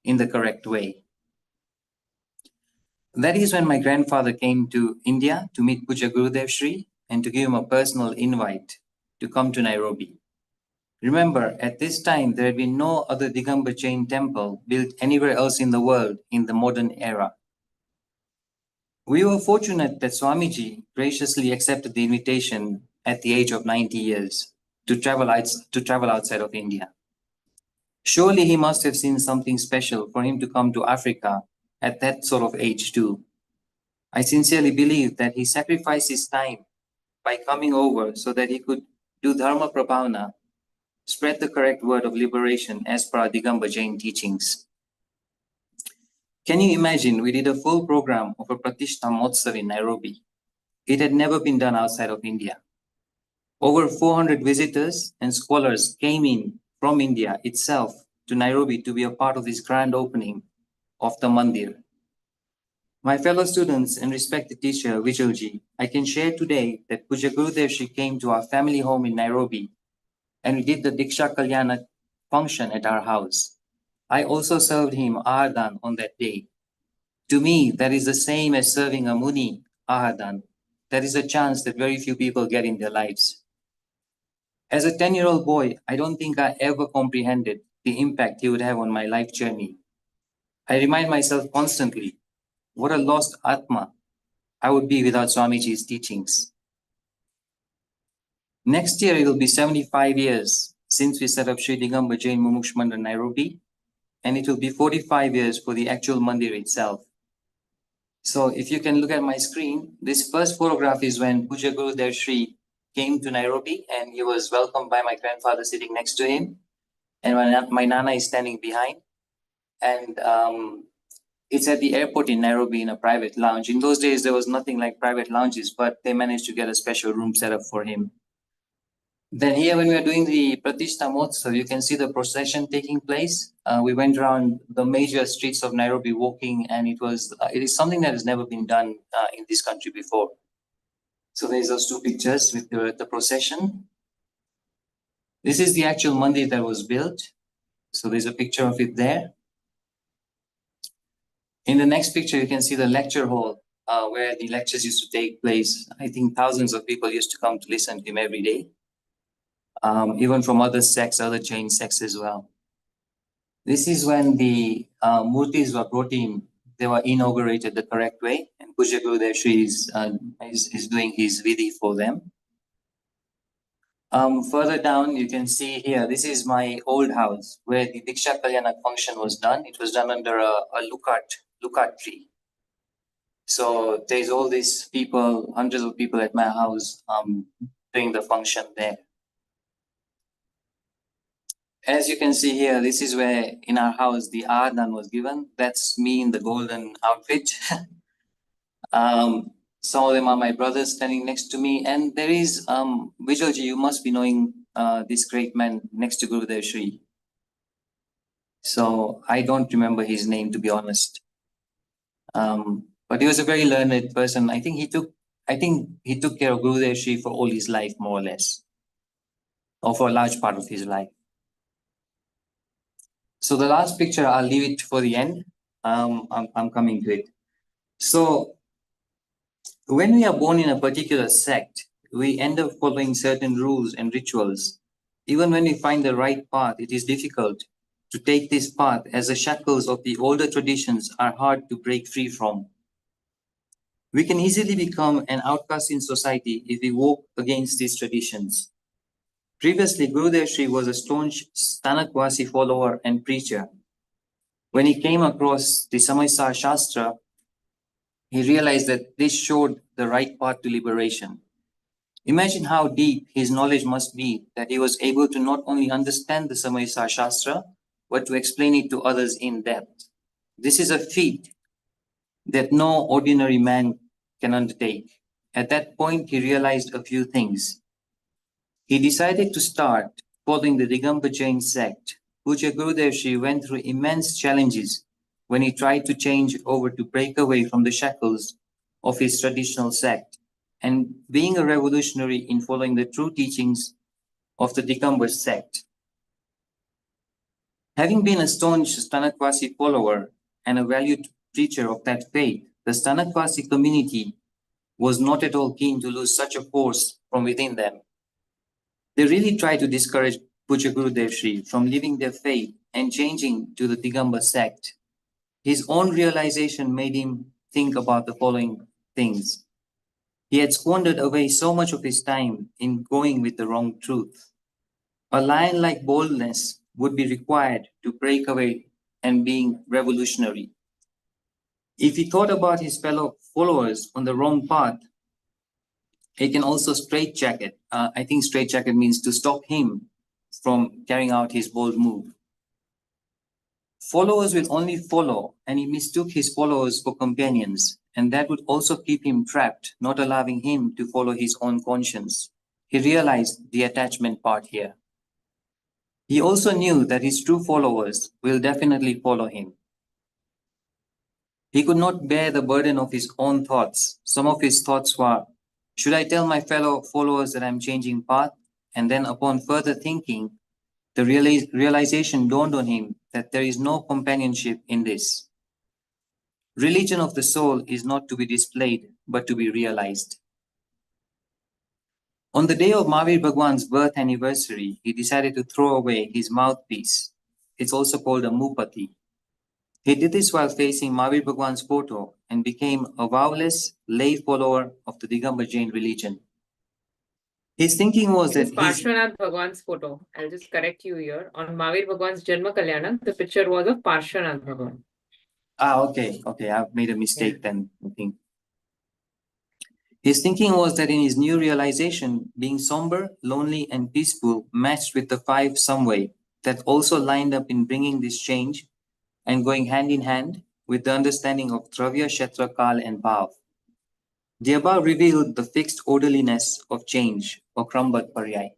Speaker 7: in the correct way. That is when my grandfather came to India to meet Pujya Gurudev Sri and to give him a personal invite to come to Nairobi. Remember, at this time, there had been no other Digamba Jain temple built anywhere else in the world in the modern era. We were fortunate that Swamiji graciously accepted the invitation at the age of 90 years to travel outside of India. Surely he must have seen something special for him to come to Africa at that sort of age too. I sincerely believe that he sacrificed his time by coming over so that he could do Dharma Prabhavana, spread the correct word of liberation as per our Digamba Jain teachings. Can you imagine, we did a full program of a Pratishta Motsav in Nairobi. It had never been done outside of India. Over 400 visitors and scholars came in from India itself to Nairobi to be a part of this grand opening of the mandir. My fellow students and respected teacher Vijayji, I can share today that Pujya Gurudev Sri came to our family home in Nairobi and we did the Diksha Kalyana function at our house. I also served him Ahadan on that day. To me, that is the same as serving a Muni Ahadan. That is a chance that very few people get in their lives. As a 10-year-old boy, I don't think I ever comprehended the impact he would have on my life journey. I remind myself constantly, what a lost Atma I would be without Swamiji's teachings. Next year, it will be 75 years since we set up Sri Digambar Jain Mumuksh Mandir Nairobi, and it will be 45 years for the actual mandir itself. So if you can look at my screen, this first photograph is when Puja Gurudev Shri came to Nairobi, and he was welcomed by my grandfather sitting next to him, and my Nana is standing behind. And it's at the airport in Nairobi in a private lounge. In those days, there was nothing like private lounges, but they managed to get a special room set up for him. Then here, when we are doing the Pratishta Motsav, you can see the procession taking place. We went around the major streets of Nairobi walking, and it is something that has never been done in this country before. So there's those two pictures with the procession. This is the actual mandir that was built. So there's a picture of it there. In the next picture, you can see the lecture hall where the lectures used to take place. I think thousands of people used to come to listen to him every day. Even from other sects, other Jain sects as well. This is when the murtis were brought in. They were inaugurated the correct way, and Puja Gurudev Shri is doing his vidhi for them. Further down, you can see here, this is my old house where the Diksha Kalyana function was done. It was done under a lukat tree. So there's all these people, hundreds of people at my house doing the function there. As you can see here, this is where in our house the Ardan was given. That's me in the golden outfit. Some of them are my brothers standing next to me. And there is, Vijayji, you must be knowing this great man next to Gurudev Shri. So I don't remember his name, to be honest. But he was a very learned person. I think he took care of Gurudev Shri for all his life, more or less, or for a large part of his life. So the last picture, I'll leave it for the end. I'm coming to it. So when we are born in a particular sect, we end up following certain rules and rituals. Even when we find the right path, it is difficult to take this path, as the shackles of the older traditions are hard to break free from. We can easily become an outcast in society if we walk against these traditions. Previously, Gurudev Shri was a staunch Stanakwasi follower and preacher. When he came across the Samaysar Shastra, he realized that this showed the right path to liberation. Imagine how deep his knowledge must be that he was able to not only understand the Samaysar Shastra, but to explain it to others in depth. This is a feat that no ordinary man can undertake. At that point, he realized a few things. He decided to start following the Digambar Jain sect. Puja Gurudev Shri went through immense challenges when he tried to change over to break away from the shackles of his traditional sect, and being a revolutionary in following the true teachings of the Digambar sect. Having been a staunch Stanakwasi follower and a valued preacher of that faith, the Stanakwasi community was not at all keen to lose such a force from within them. They really tried to discourage Puja Gurudev Shri from leaving their faith and changing to the Digambar sect. His own realization made him think about the following things. He had squandered away so much of his time in going with the wrong truth. A lion-like boldness would be required to break away and being revolutionary. If he thought about his fellow followers on the wrong path, he can also straitjacket. I think straitjacket means to stop him from carrying out his bold move. Followers will only follow, and he mistook his followers for companions, and that would also keep him trapped, not allowing him to follow his own conscience. He realized the attachment part here. He also knew that his true followers will definitely follow him. He could not bear the burden of his own thoughts. Some of his thoughts were, should I tell my fellow followers that I'm changing path? And then upon further thinking, the realization dawned on him that there is no companionship in this. Religion of the soul is not to be displayed, but to be realized. On the day of Mahavir Bhagwan's birth anniversary, he decided to throw away his mouthpiece. It's also called a mupati. He did this while facing Mahavir Bhagwan's photo and became a vowless lay follower of the Digambar Jain religion. His thinking was
Speaker 2: It is
Speaker 7: that his
Speaker 2: Parshvanath Bhagwan's photo. I'll just correct you here. On Mahavir Bhagwan's Janma Kalyana, the picture was of Parshvanath Bhagwan.
Speaker 7: okay, I've made a mistake then, I think. His thinking was that in his new realization, being somber, lonely, and peaceful matched with the five some way that also lined up in bringing this change and going hand in hand with the understanding of Dravya, Kshetra, Kal, and Bhav. The above revealed the fixed orderliness of change, or Krambat Paryay.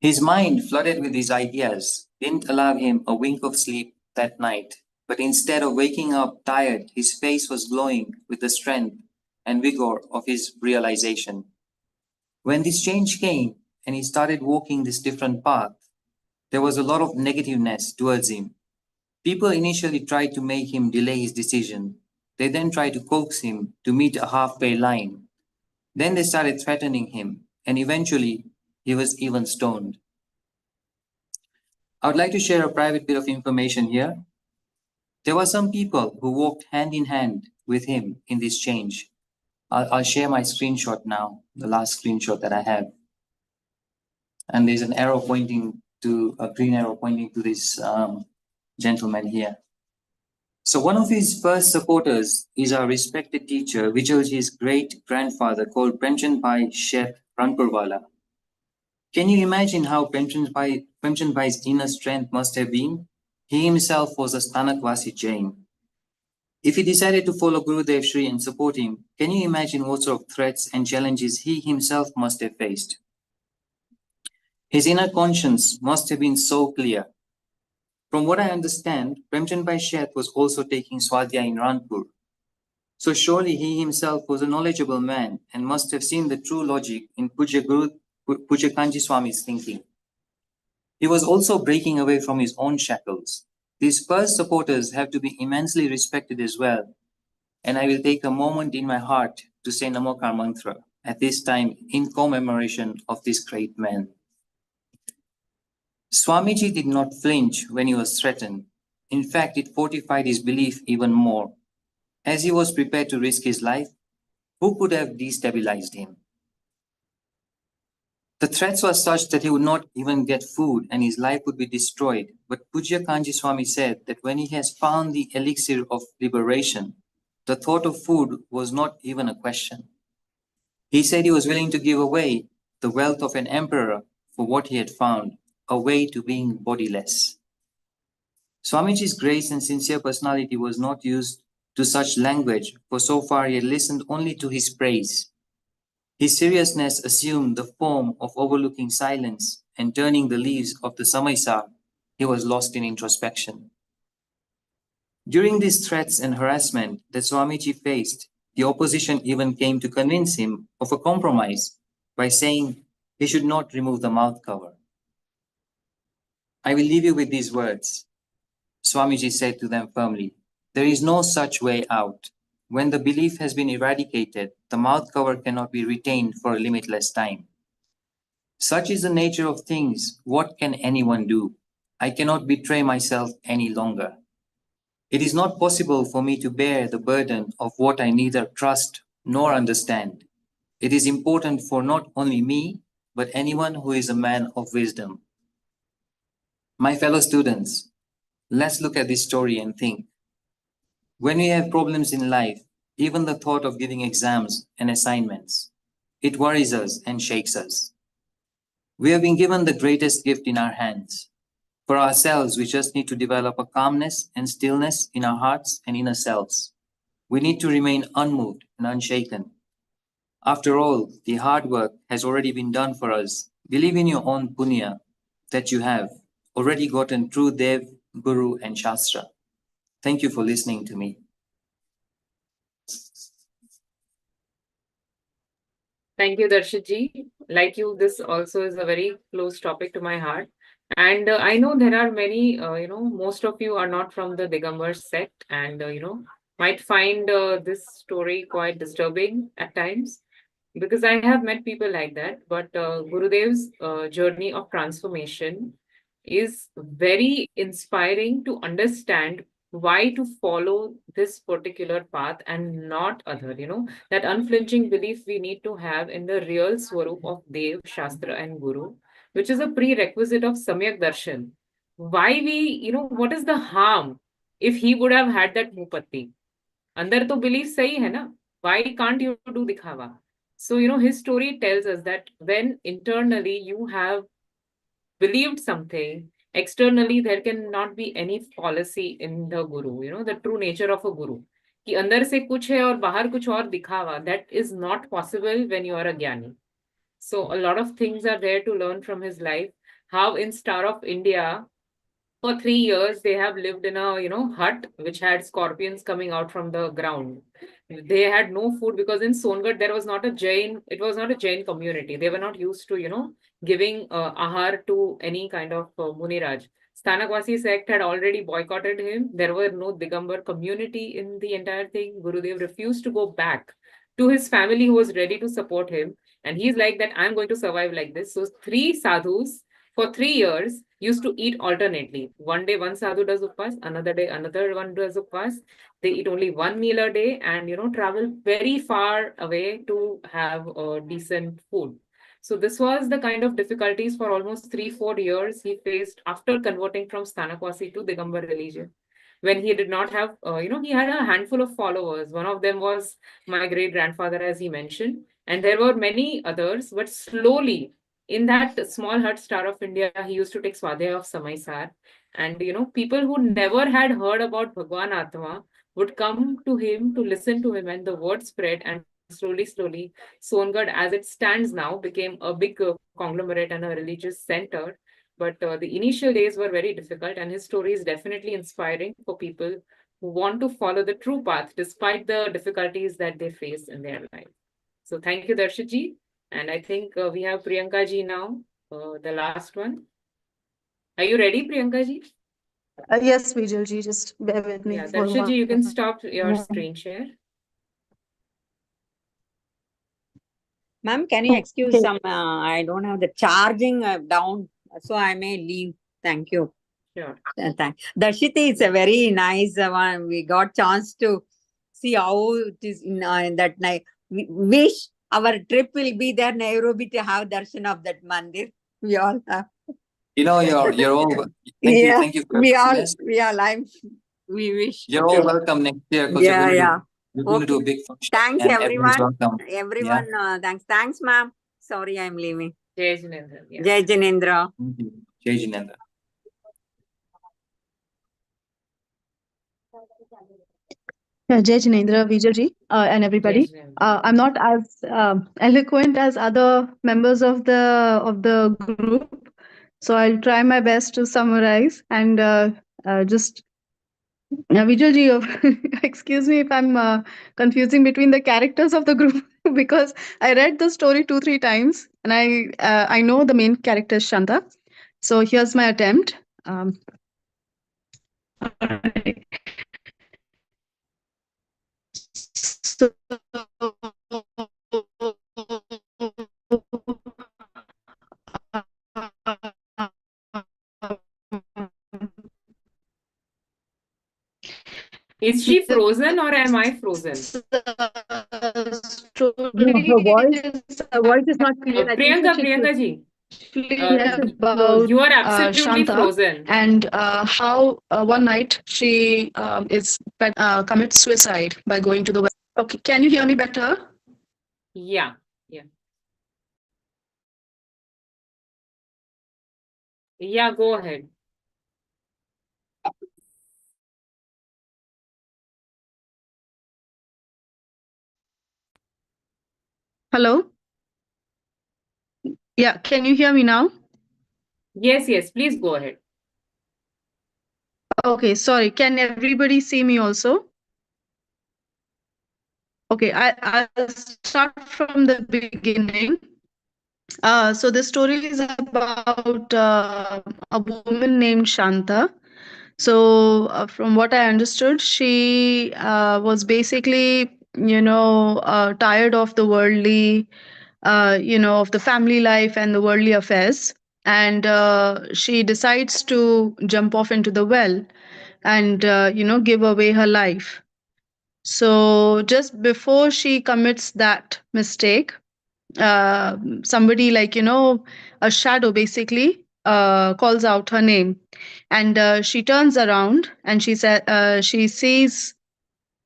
Speaker 7: His mind, flooded with these ideas, didn't allow him a wink of sleep that night, but instead of waking up tired, his face was glowing with the strength and vigor of his realization. When this change came and he started walking this different path, there was a lot of negativeness towards him. People initially tried to make him delay his decision. They then tried to coax him to meet a halfway line. Then they started threatening him, and eventually he was even stoned. I would like to share a private bit of information here. There were some people who walked hand in hand with him in this change. I'll share my screenshot now, the last screenshot that I have. And there's an arrow pointing to, a green arrow pointing to this gentleman here. So one of his first supporters is our respected teacher, Vijayji's great-grandfather called Premchand Bhai Sheth Ranpurwala. Can you imagine how Premchand Bhai's inner strength must have been? He himself was a Stanakwasi Jain. If he decided to follow Gurudev Shri and support him, can you imagine what sort of threats and challenges he himself must have faced? His inner conscience must have been so clear. From what I understand, Premchand Bhai Sheth was also taking Swadhyay in Ranpur. So surely he himself was a knowledgeable man and must have seen the true logic in Pujya Kanji Swami's thinking. He was also breaking away from his own shackles. These first supporters have to be immensely respected as well. And I will take a moment in my heart to say Namokar Mantra at this time in commemoration of this great man. Swamiji did not flinch when he was threatened. In fact, it fortified his belief even more. As he was prepared to risk his life, who could have destabilized him? The threats were such that he would not even get food and his life would be destroyed. But Pujya Kanji Swami said that when he has found the elixir of liberation, the thought of food was not even a question. He said he was willing to give away the wealth of an emperor for what he had found, a way to being bodiless. Swamiji's grace and sincere personality was not used to such language, for so far he had listened only to his praise. His seriousness assumed the form of overlooking silence and turning the leaves of the Samaisa, he was lost in introspection. During these threats and harassment that Swamiji faced, the opposition even came to convince him of a compromise by saying he should not remove the mouth cover. I will leave you with these words. Swamiji said to them firmly, there is no such way out. When the belief has been eradicated, the mouth cover cannot be retained for a limitless time. Such is the nature of things. What can anyone do? I cannot betray myself any longer. It is not possible for me to bear the burden of what I neither trust nor understand. It is important for not only me, but anyone who is a man of wisdom. My fellow students, let's look at this story and think. When we have problems in life, even the thought of giving exams and assignments, it worries us and shakes us. We have been given the greatest gift in our hands. For ourselves, we just need to develop a calmness and stillness in our hearts and inner selves. We need to remain unmoved and unshaken. After all, the hard work has already been done for us. Believe in your own punya that you have already gotten true Dev, Guru, and Shastra. Thank you for listening to me.
Speaker 2: Thank you, Darshitji. Like you, this also is a very close topic to my heart. And I know there are many, most of you are not from the Digambar sect and, might find this story quite disturbing at times because I have met people like that. But Gurudev's journey of transformation is very inspiring to understand why to follow this particular path and not other, that unflinching belief we need to have in the real swarup of Dev, Shastra and Guru, which is a prerequisite of Samyak Darshan. Why what is the harm if he would have had that Mupatti? Andar to belief sahi hai na? Why can't you do dikhava? So, his story tells us that when internally you have believed something, externally there cannot be any policy in the guru, the true nature of a guru. कि अंदर से कुछ है और बाहर कुछ और दिखावा, that is not possible when you are a ज्ञानी. So a lot of things are there to learn from his life. How in Star of India, for 3 years they have lived in a hut which had scorpions coming out from the ground. They had no food because in Songad there was not a Jain, it was not a Jain community. They were not used to giving ahar to any kind of Muniraj. Stanakwasi sect had already boycotted him. There were no Digambar community in the entire thing. Gurudev refused to go back to his family who was ready to support him. And he's like that, I'm going to survive like this. So 3 sadhus for 3 years used to eat alternately. One day one sadhu does uppas, another day another one does uppas. They eat only one meal a day and travel very far away to have decent food. So this was the kind of difficulties for almost 3-4 years he faced after converting from Stanakwasi to Digambar religion. When he did not have, he had a handful of followers. One of them was my great grandfather, as he mentioned, and there were many others. But slowly, in that small hut Star of India, he used to take Swadhyaya of Samaisar, and people who never had heard about Bhagwan Atma would come to him to listen to him, and the word spread, and slowly, Songad, as it stands now, became a big conglomerate and a religious center. But the initial days were very difficult, and his story is definitely inspiring for people who want to follow the true path despite the difficulties that they face in their life. So thank you, Darshit ji. And I think we have Priyanka ji now, the last one. Are you ready, Priyanka ji?
Speaker 10: Yes, Vijay ji, just bear with me
Speaker 2: Yeah,
Speaker 10: for
Speaker 2: Darshit ji, you can
Speaker 10: one
Speaker 2: stop your
Speaker 10: moment.
Speaker 2: screen share.
Speaker 3: Ma'am, can you excuse
Speaker 10: Okay.
Speaker 3: some? I don't have the charging down, so I may leave. Thank you.
Speaker 2: Sure.
Speaker 3: Darshiti, it's a very nice one. We got chance to see how it is in that night. We wish our trip will be there, Nairobi, to have darshan of that mandir. We all have.
Speaker 7: You're all
Speaker 3: Yeah,
Speaker 7: thank you for your kindness.
Speaker 3: we wish.
Speaker 7: You're all welcome next year because
Speaker 3: Yeah.
Speaker 7: we're going to do a
Speaker 3: Okay.
Speaker 7: big function
Speaker 3: Thanks,
Speaker 7: and everyone's
Speaker 3: everyone.
Speaker 7: welcome.
Speaker 3: Everyone, thanks, ma'am. Sorry, I'm leaving.
Speaker 2: Jai Jinendra. Yeah.
Speaker 3: Jai Jinendra.
Speaker 7: Thank you. Jai Jinendra.
Speaker 10: Yeah, Jai Jinendra, Vijay ji, and
Speaker 2: Jai
Speaker 10: everybody.
Speaker 2: Jinendra.
Speaker 10: I'm not as eloquent as other members of the group, so I'll try my best to summarize and just. Vijay ji, excuse me if I'm confusing between the characters of the group because I read the story 2-3 times and I know the main character is Shanta. So here's my attempt. Alright. So,
Speaker 2: Is she frozen or am I frozen?
Speaker 8: Her voice is not clear. I think so
Speaker 2: Priyanka ji.
Speaker 10: About
Speaker 2: You are absolutely
Speaker 10: Shanta
Speaker 2: frozen.
Speaker 10: and how one night she commits suicide by going to the well. Okay, can you hear me better?
Speaker 2: Yeah. Yeah, go ahead.
Speaker 10: Hello? Yeah, can you hear me now?
Speaker 2: Yes, please go ahead.
Speaker 10: Okay, sorry. Can everybody see me also? Okay, I'll start from the beginning. So the story is about a woman named Shanta. So from what I understood, she was basically, tired of the worldly, of the family life and the worldly affairs. And she decides to jump off into the well and give away her life. So just before she commits that mistake, somebody, a shadow basically, calls out her name, and she turns around and she sees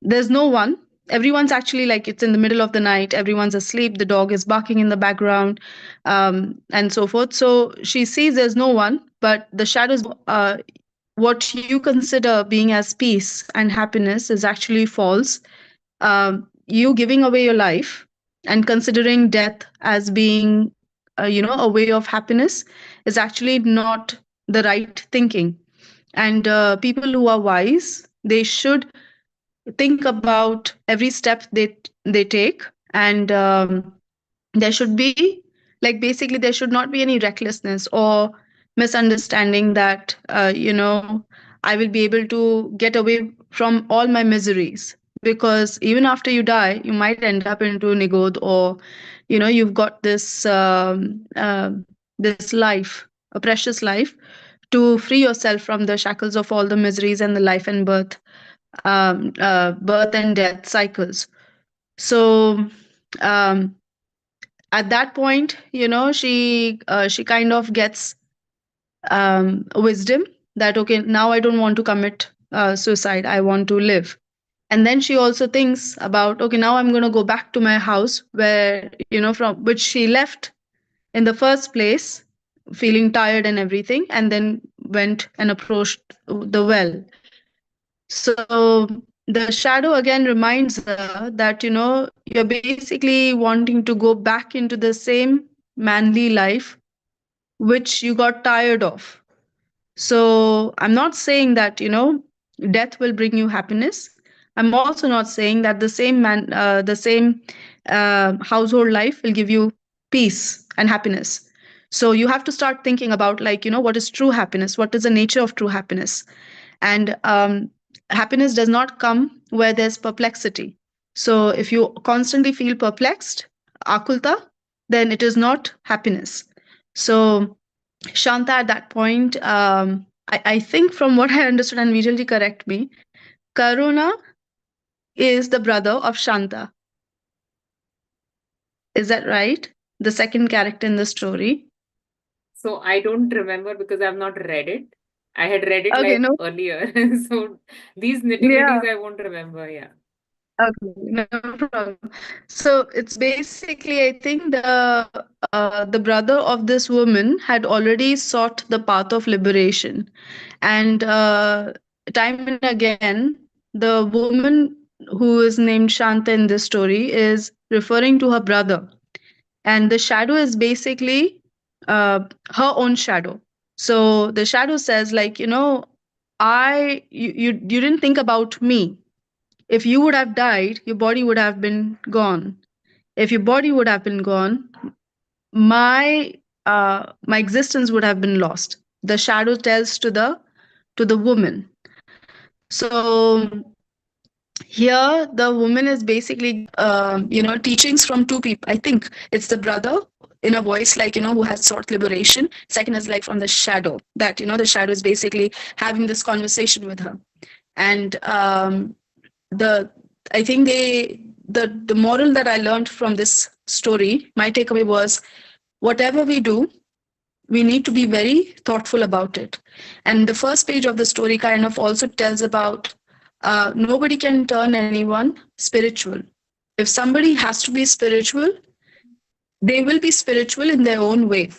Speaker 10: there's no one. Everyone's actually, like, it's in the middle of the night, everyone's asleep, the dog is barking in the background, and so forth. So she sees there's no one, but the shadows, what you consider being as peace and happiness is actually false. You giving away your life and considering death as being, a way of happiness is actually not the right thinking. And people who are wise, they should think about every step they take, and there should be, like, basically there should not be any recklessness or misunderstanding that I will be able to get away from all my miseries, because even after you die you might end up into nigod, or you've got this life, a precious life, to free yourself from the shackles of all the miseries and the life and birth and death cycles. So um, at that point, she kind of gets wisdom that, okay, now I don't want to commit suicide, I want to live. And then she also thinks about, okay, now I'm going to go back to my house, where from which she left in the first place, feeling tired and everything, and then went and approached the well. So the shadow again reminds her that, you're basically wanting to go back into the same manly life which you got tired of. So I'm not saying that, death will bring you happiness. I'm also not saying that the same household life will give you peace and happiness. So you have to start thinking about, like, what is true happiness? What is the nature of true happiness? And happiness does not come where there's perplexity. So if you constantly feel perplexed, akulta, then it is not happiness. So Shanta, at that point, I think from what I understood, and Vijalji correct me, Karuna is the brother of Shanta. Is that right? The second character in the story.
Speaker 2: So I don't remember because I've not read it. I had read it
Speaker 10: Okay, no.
Speaker 2: earlier. So these nitty-gritties I won't remember. Yeah.
Speaker 10: Okay, no problem. So it's basically, I think the brother of this woman had already sought the path of liberation, and time and again, the woman who is named Shanta in this story is referring to her brother, and the shadow is basically her own shadow. So the shadow says, like, you didn't think about me. If you would have died, your body would have been gone. If your body would have been gone, my existence would have been lost. The shadow tells to the woman. So here the woman is basically teachings from two people. I think it's the brother in a voice, like, who has sought liberation. Second is, like, from the shadow, that the shadow is basically having this conversation with her. And the I think the moral that I learned from this story, my takeaway was, whatever we do, we need to be very thoughtful about it. And the first page of the story kind of also tells about nobody can turn anyone spiritual. If somebody has to be spiritual, they will be spiritual in their own way,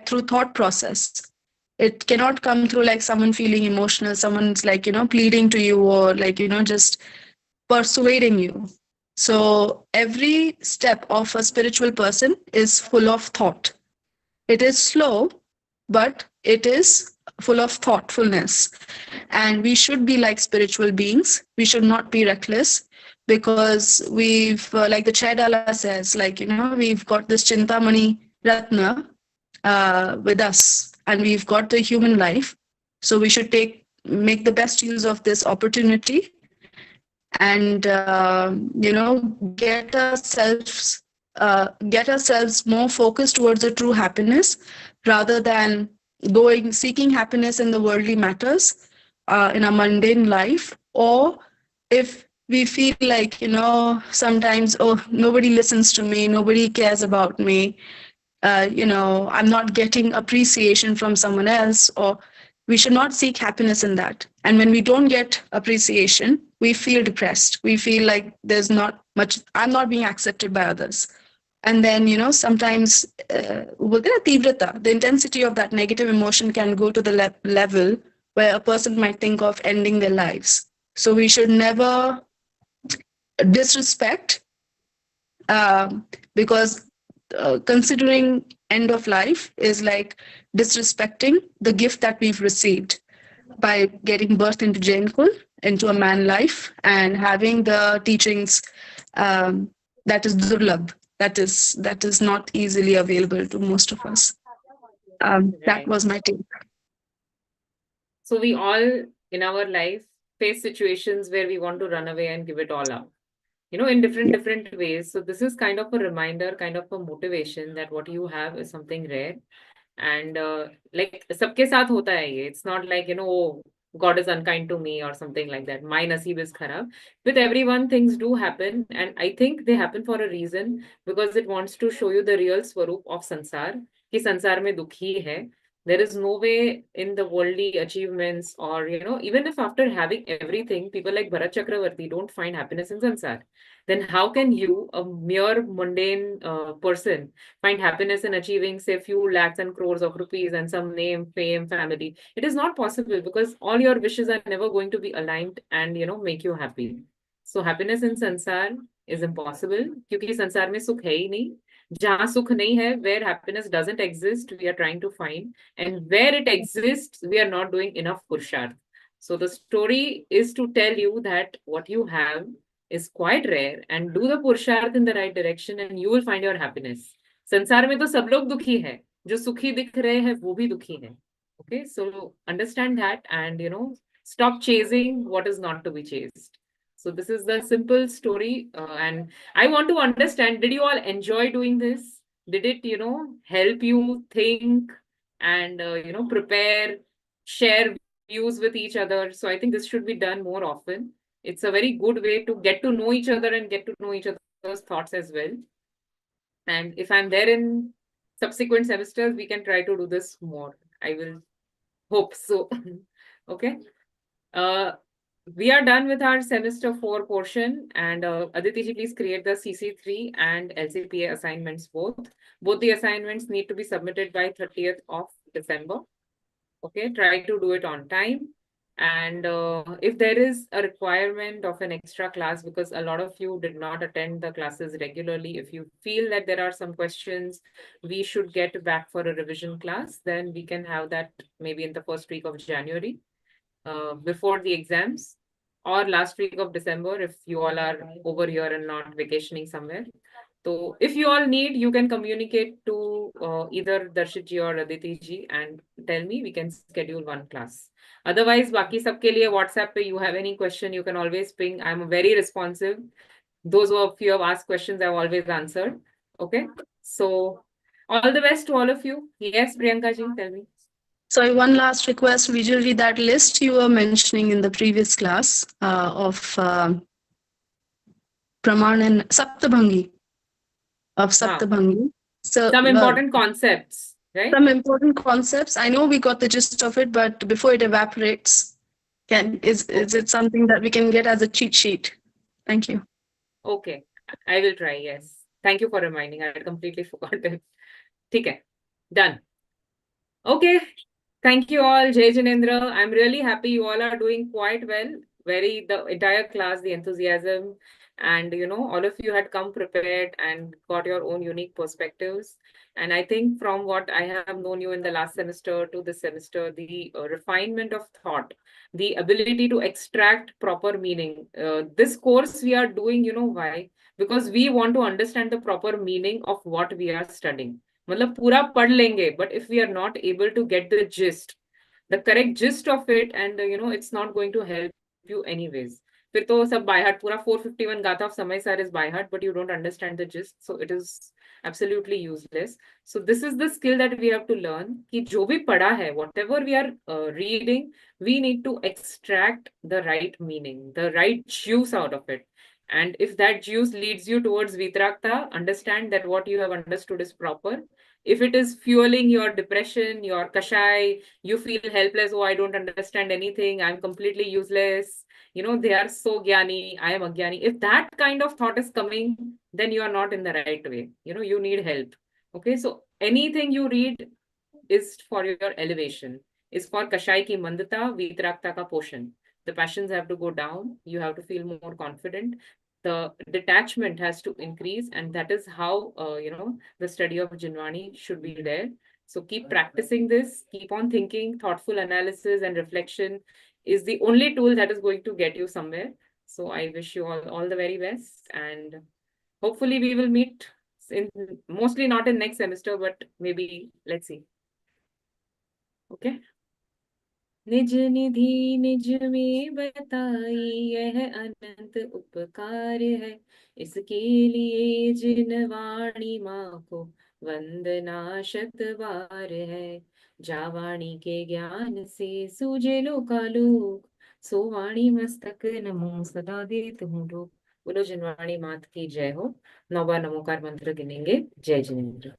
Speaker 10: through thought process. It cannot come through, like, someone feeling emotional, someone's, like, pleading to you, or, like, just persuading you. So every step of a spiritual person is full of thought. It is slow, but it is full of thoughtfulness. And we should be like spiritual beings. We should not be reckless, because we've, like the Chaitala says, like, we've got this Chintamani Ratna with us, and we've got the human life. So we should make the best use of this opportunity, and get ourselves more focused towards the true happiness, rather than seeking happiness in the worldly matters. in our mundane life, or if we feel like, sometimes, oh, nobody listens to me, nobody cares about me, I'm not getting appreciation from someone else, or we should not seek happiness in that. And when we don't get appreciation, we feel depressed. We feel like there's not much, I'm not being accepted by others. And then, sometimes the intensity of that negative emotion can go to the level where a person might think of ending their lives. So we should never disrespect, because considering end of life is like disrespecting the gift that we've received by getting birth into Jainkull, into a man life, and having the teachings, that is durlabh, that is not easily available to most of us. That
Speaker 2: Right.
Speaker 10: was my take.
Speaker 2: So we all in our life face situations where we want to run away and give it all up, in different ways. So this is kind of a reminder, kind of a motivation that what you have is something rare. And like सबके साथ होता है ये. It's not like, oh, God is unkind to me or something like that. My naseeb is kharab. With everyone, things do happen. And I think they happen for a reason, because it wants to show you the real swaroop of sansar. कि संसार में दुख ही है. There is no way in the worldly achievements, or, even if after having everything, people like Bharat Chakravarti don't find happiness in sansar, then how can you, a mere mundane person, find happiness in achieving, say, few lakhs and crores of rupees and some name, fame, family? It is not possible, because all your wishes are never going to be aligned and, make you happy. So happiness in sansar is impossible, क्योंकि संसार में सुख है ही नहीं. जहाँ सुख नहीं है, where happiness doesn't exist, we are trying to find, and where it exists, we are not doing enough purushart. So the story is to tell you that what you have is quite rare, and do the purushart in the right direction, and you will find your happiness. संसार में तो सब लोग दुखी है, जो सुखी दिख रहे हैं वो भी दुखी है. Okay, so understand that, and stop chasing what is not to be chased. So this is the simple story, and I want to understand, did you all enjoy doing this? Did it, help you think and, prepare, share views with each other? So I think this should be done more often. It's a very good way to get to know each other and get to know each other's thoughts as well. And if I'm there in subsequent semesters, we can try to do this more. I will hope so. Okay. We are done with our semester 4 portion, and Aditi ji, please create the CC3 and LCPA assignments both. Both the assignments need to be submitted by 30th of December. Okay, try to do it on time. And if there is a requirement of an extra class, because a lot of you did not attend the classes regularly, if you feel that there are some questions we should get back for a revision class, then we can have that maybe in the first week of January, before the exams, or last week of December if you all are over here and not vacationing somewhere. So if you all need, you can communicate to either Darshit ji or Aditi ji and tell me, we can schedule one class. Otherwise, baki sabke liye WhatsApp pe you have any question, you can always ping. I'm very responsive. Those of you have asked questions, I've always answered. Okay. So all the best to all of you. Yes, Priyanka ji, tell me.
Speaker 10: So one last request, visually that list you were mentioning in the previous class of Praman and Saptabhangi. Of Saptabhangi. So
Speaker 2: some important concepts, right?
Speaker 10: Some important concepts. I know we got the gist of it, but before it evaporates, is it something that we can get as a cheat sheet? Thank you.
Speaker 2: Okay, I will try. Yes. Thank you for reminding. I completely forgot it. Okay, done. Okay. Thank you all, Jai Janendra. I'm really happy you all are doing quite well. The entire class, the enthusiasm, and all of you had come prepared and got your own unique perspectives. And I think from what I have known you in the last semester to this semester, the refinement of thought, the ability to extract proper meaning. This course we are doing, why? Because we want to understand the proper meaning of what we are studying. मतलब पूरा पढ़ लेंगे, but if we are not able to get the gist, the correct gist of it, and it's not going to help you anyways. फिर तो सब by heart, पूरा 451 गाथा of समय sir is by heart, but you don't understand the gist, so it is absolutely useless. So this is the skill that we have to learn, कि जो भी पढ़ा है, whatever we are reading, we need to extract the right meaning, the right juice out of it. And if that juice leads you towards Vitrakta, understand that what you have understood is proper. If it is fueling your depression, your kashai, you feel helpless, oh, I don't understand anything, I'm completely useless, they are so gyani, I am agyani. If that kind of thought is coming, then you are not in the right way. You need help. Okay, so anything you read is for your elevation, is for kashai ki mandata, vitrakta ka poshan. The passions have to go down, you have to feel more confident, the detachment has to increase, and that is how the study of Jinwani should be there. So keep practicing this, keep on thinking. Thoughtful analysis and reflection is the only tool that is going to get you somewhere. So I wish you all the very best, and hopefully we will meet in, mostly not in next semester, but maybe let's see. Okay. निज निधि निज में बताई यह अनंत उपकार है, इसके लिए जिनवाणी माँ को वंदना शत बार है। जावाणी के ज्ञान से सूझे लोकालोक, सो वाणी मस्तक नमो सदा देत हूँ लोक। बोलो जिनवाणी मात की जय हो। 9 बार नमोकार मंत्र गिनेंगे। जय जिनेंद्र।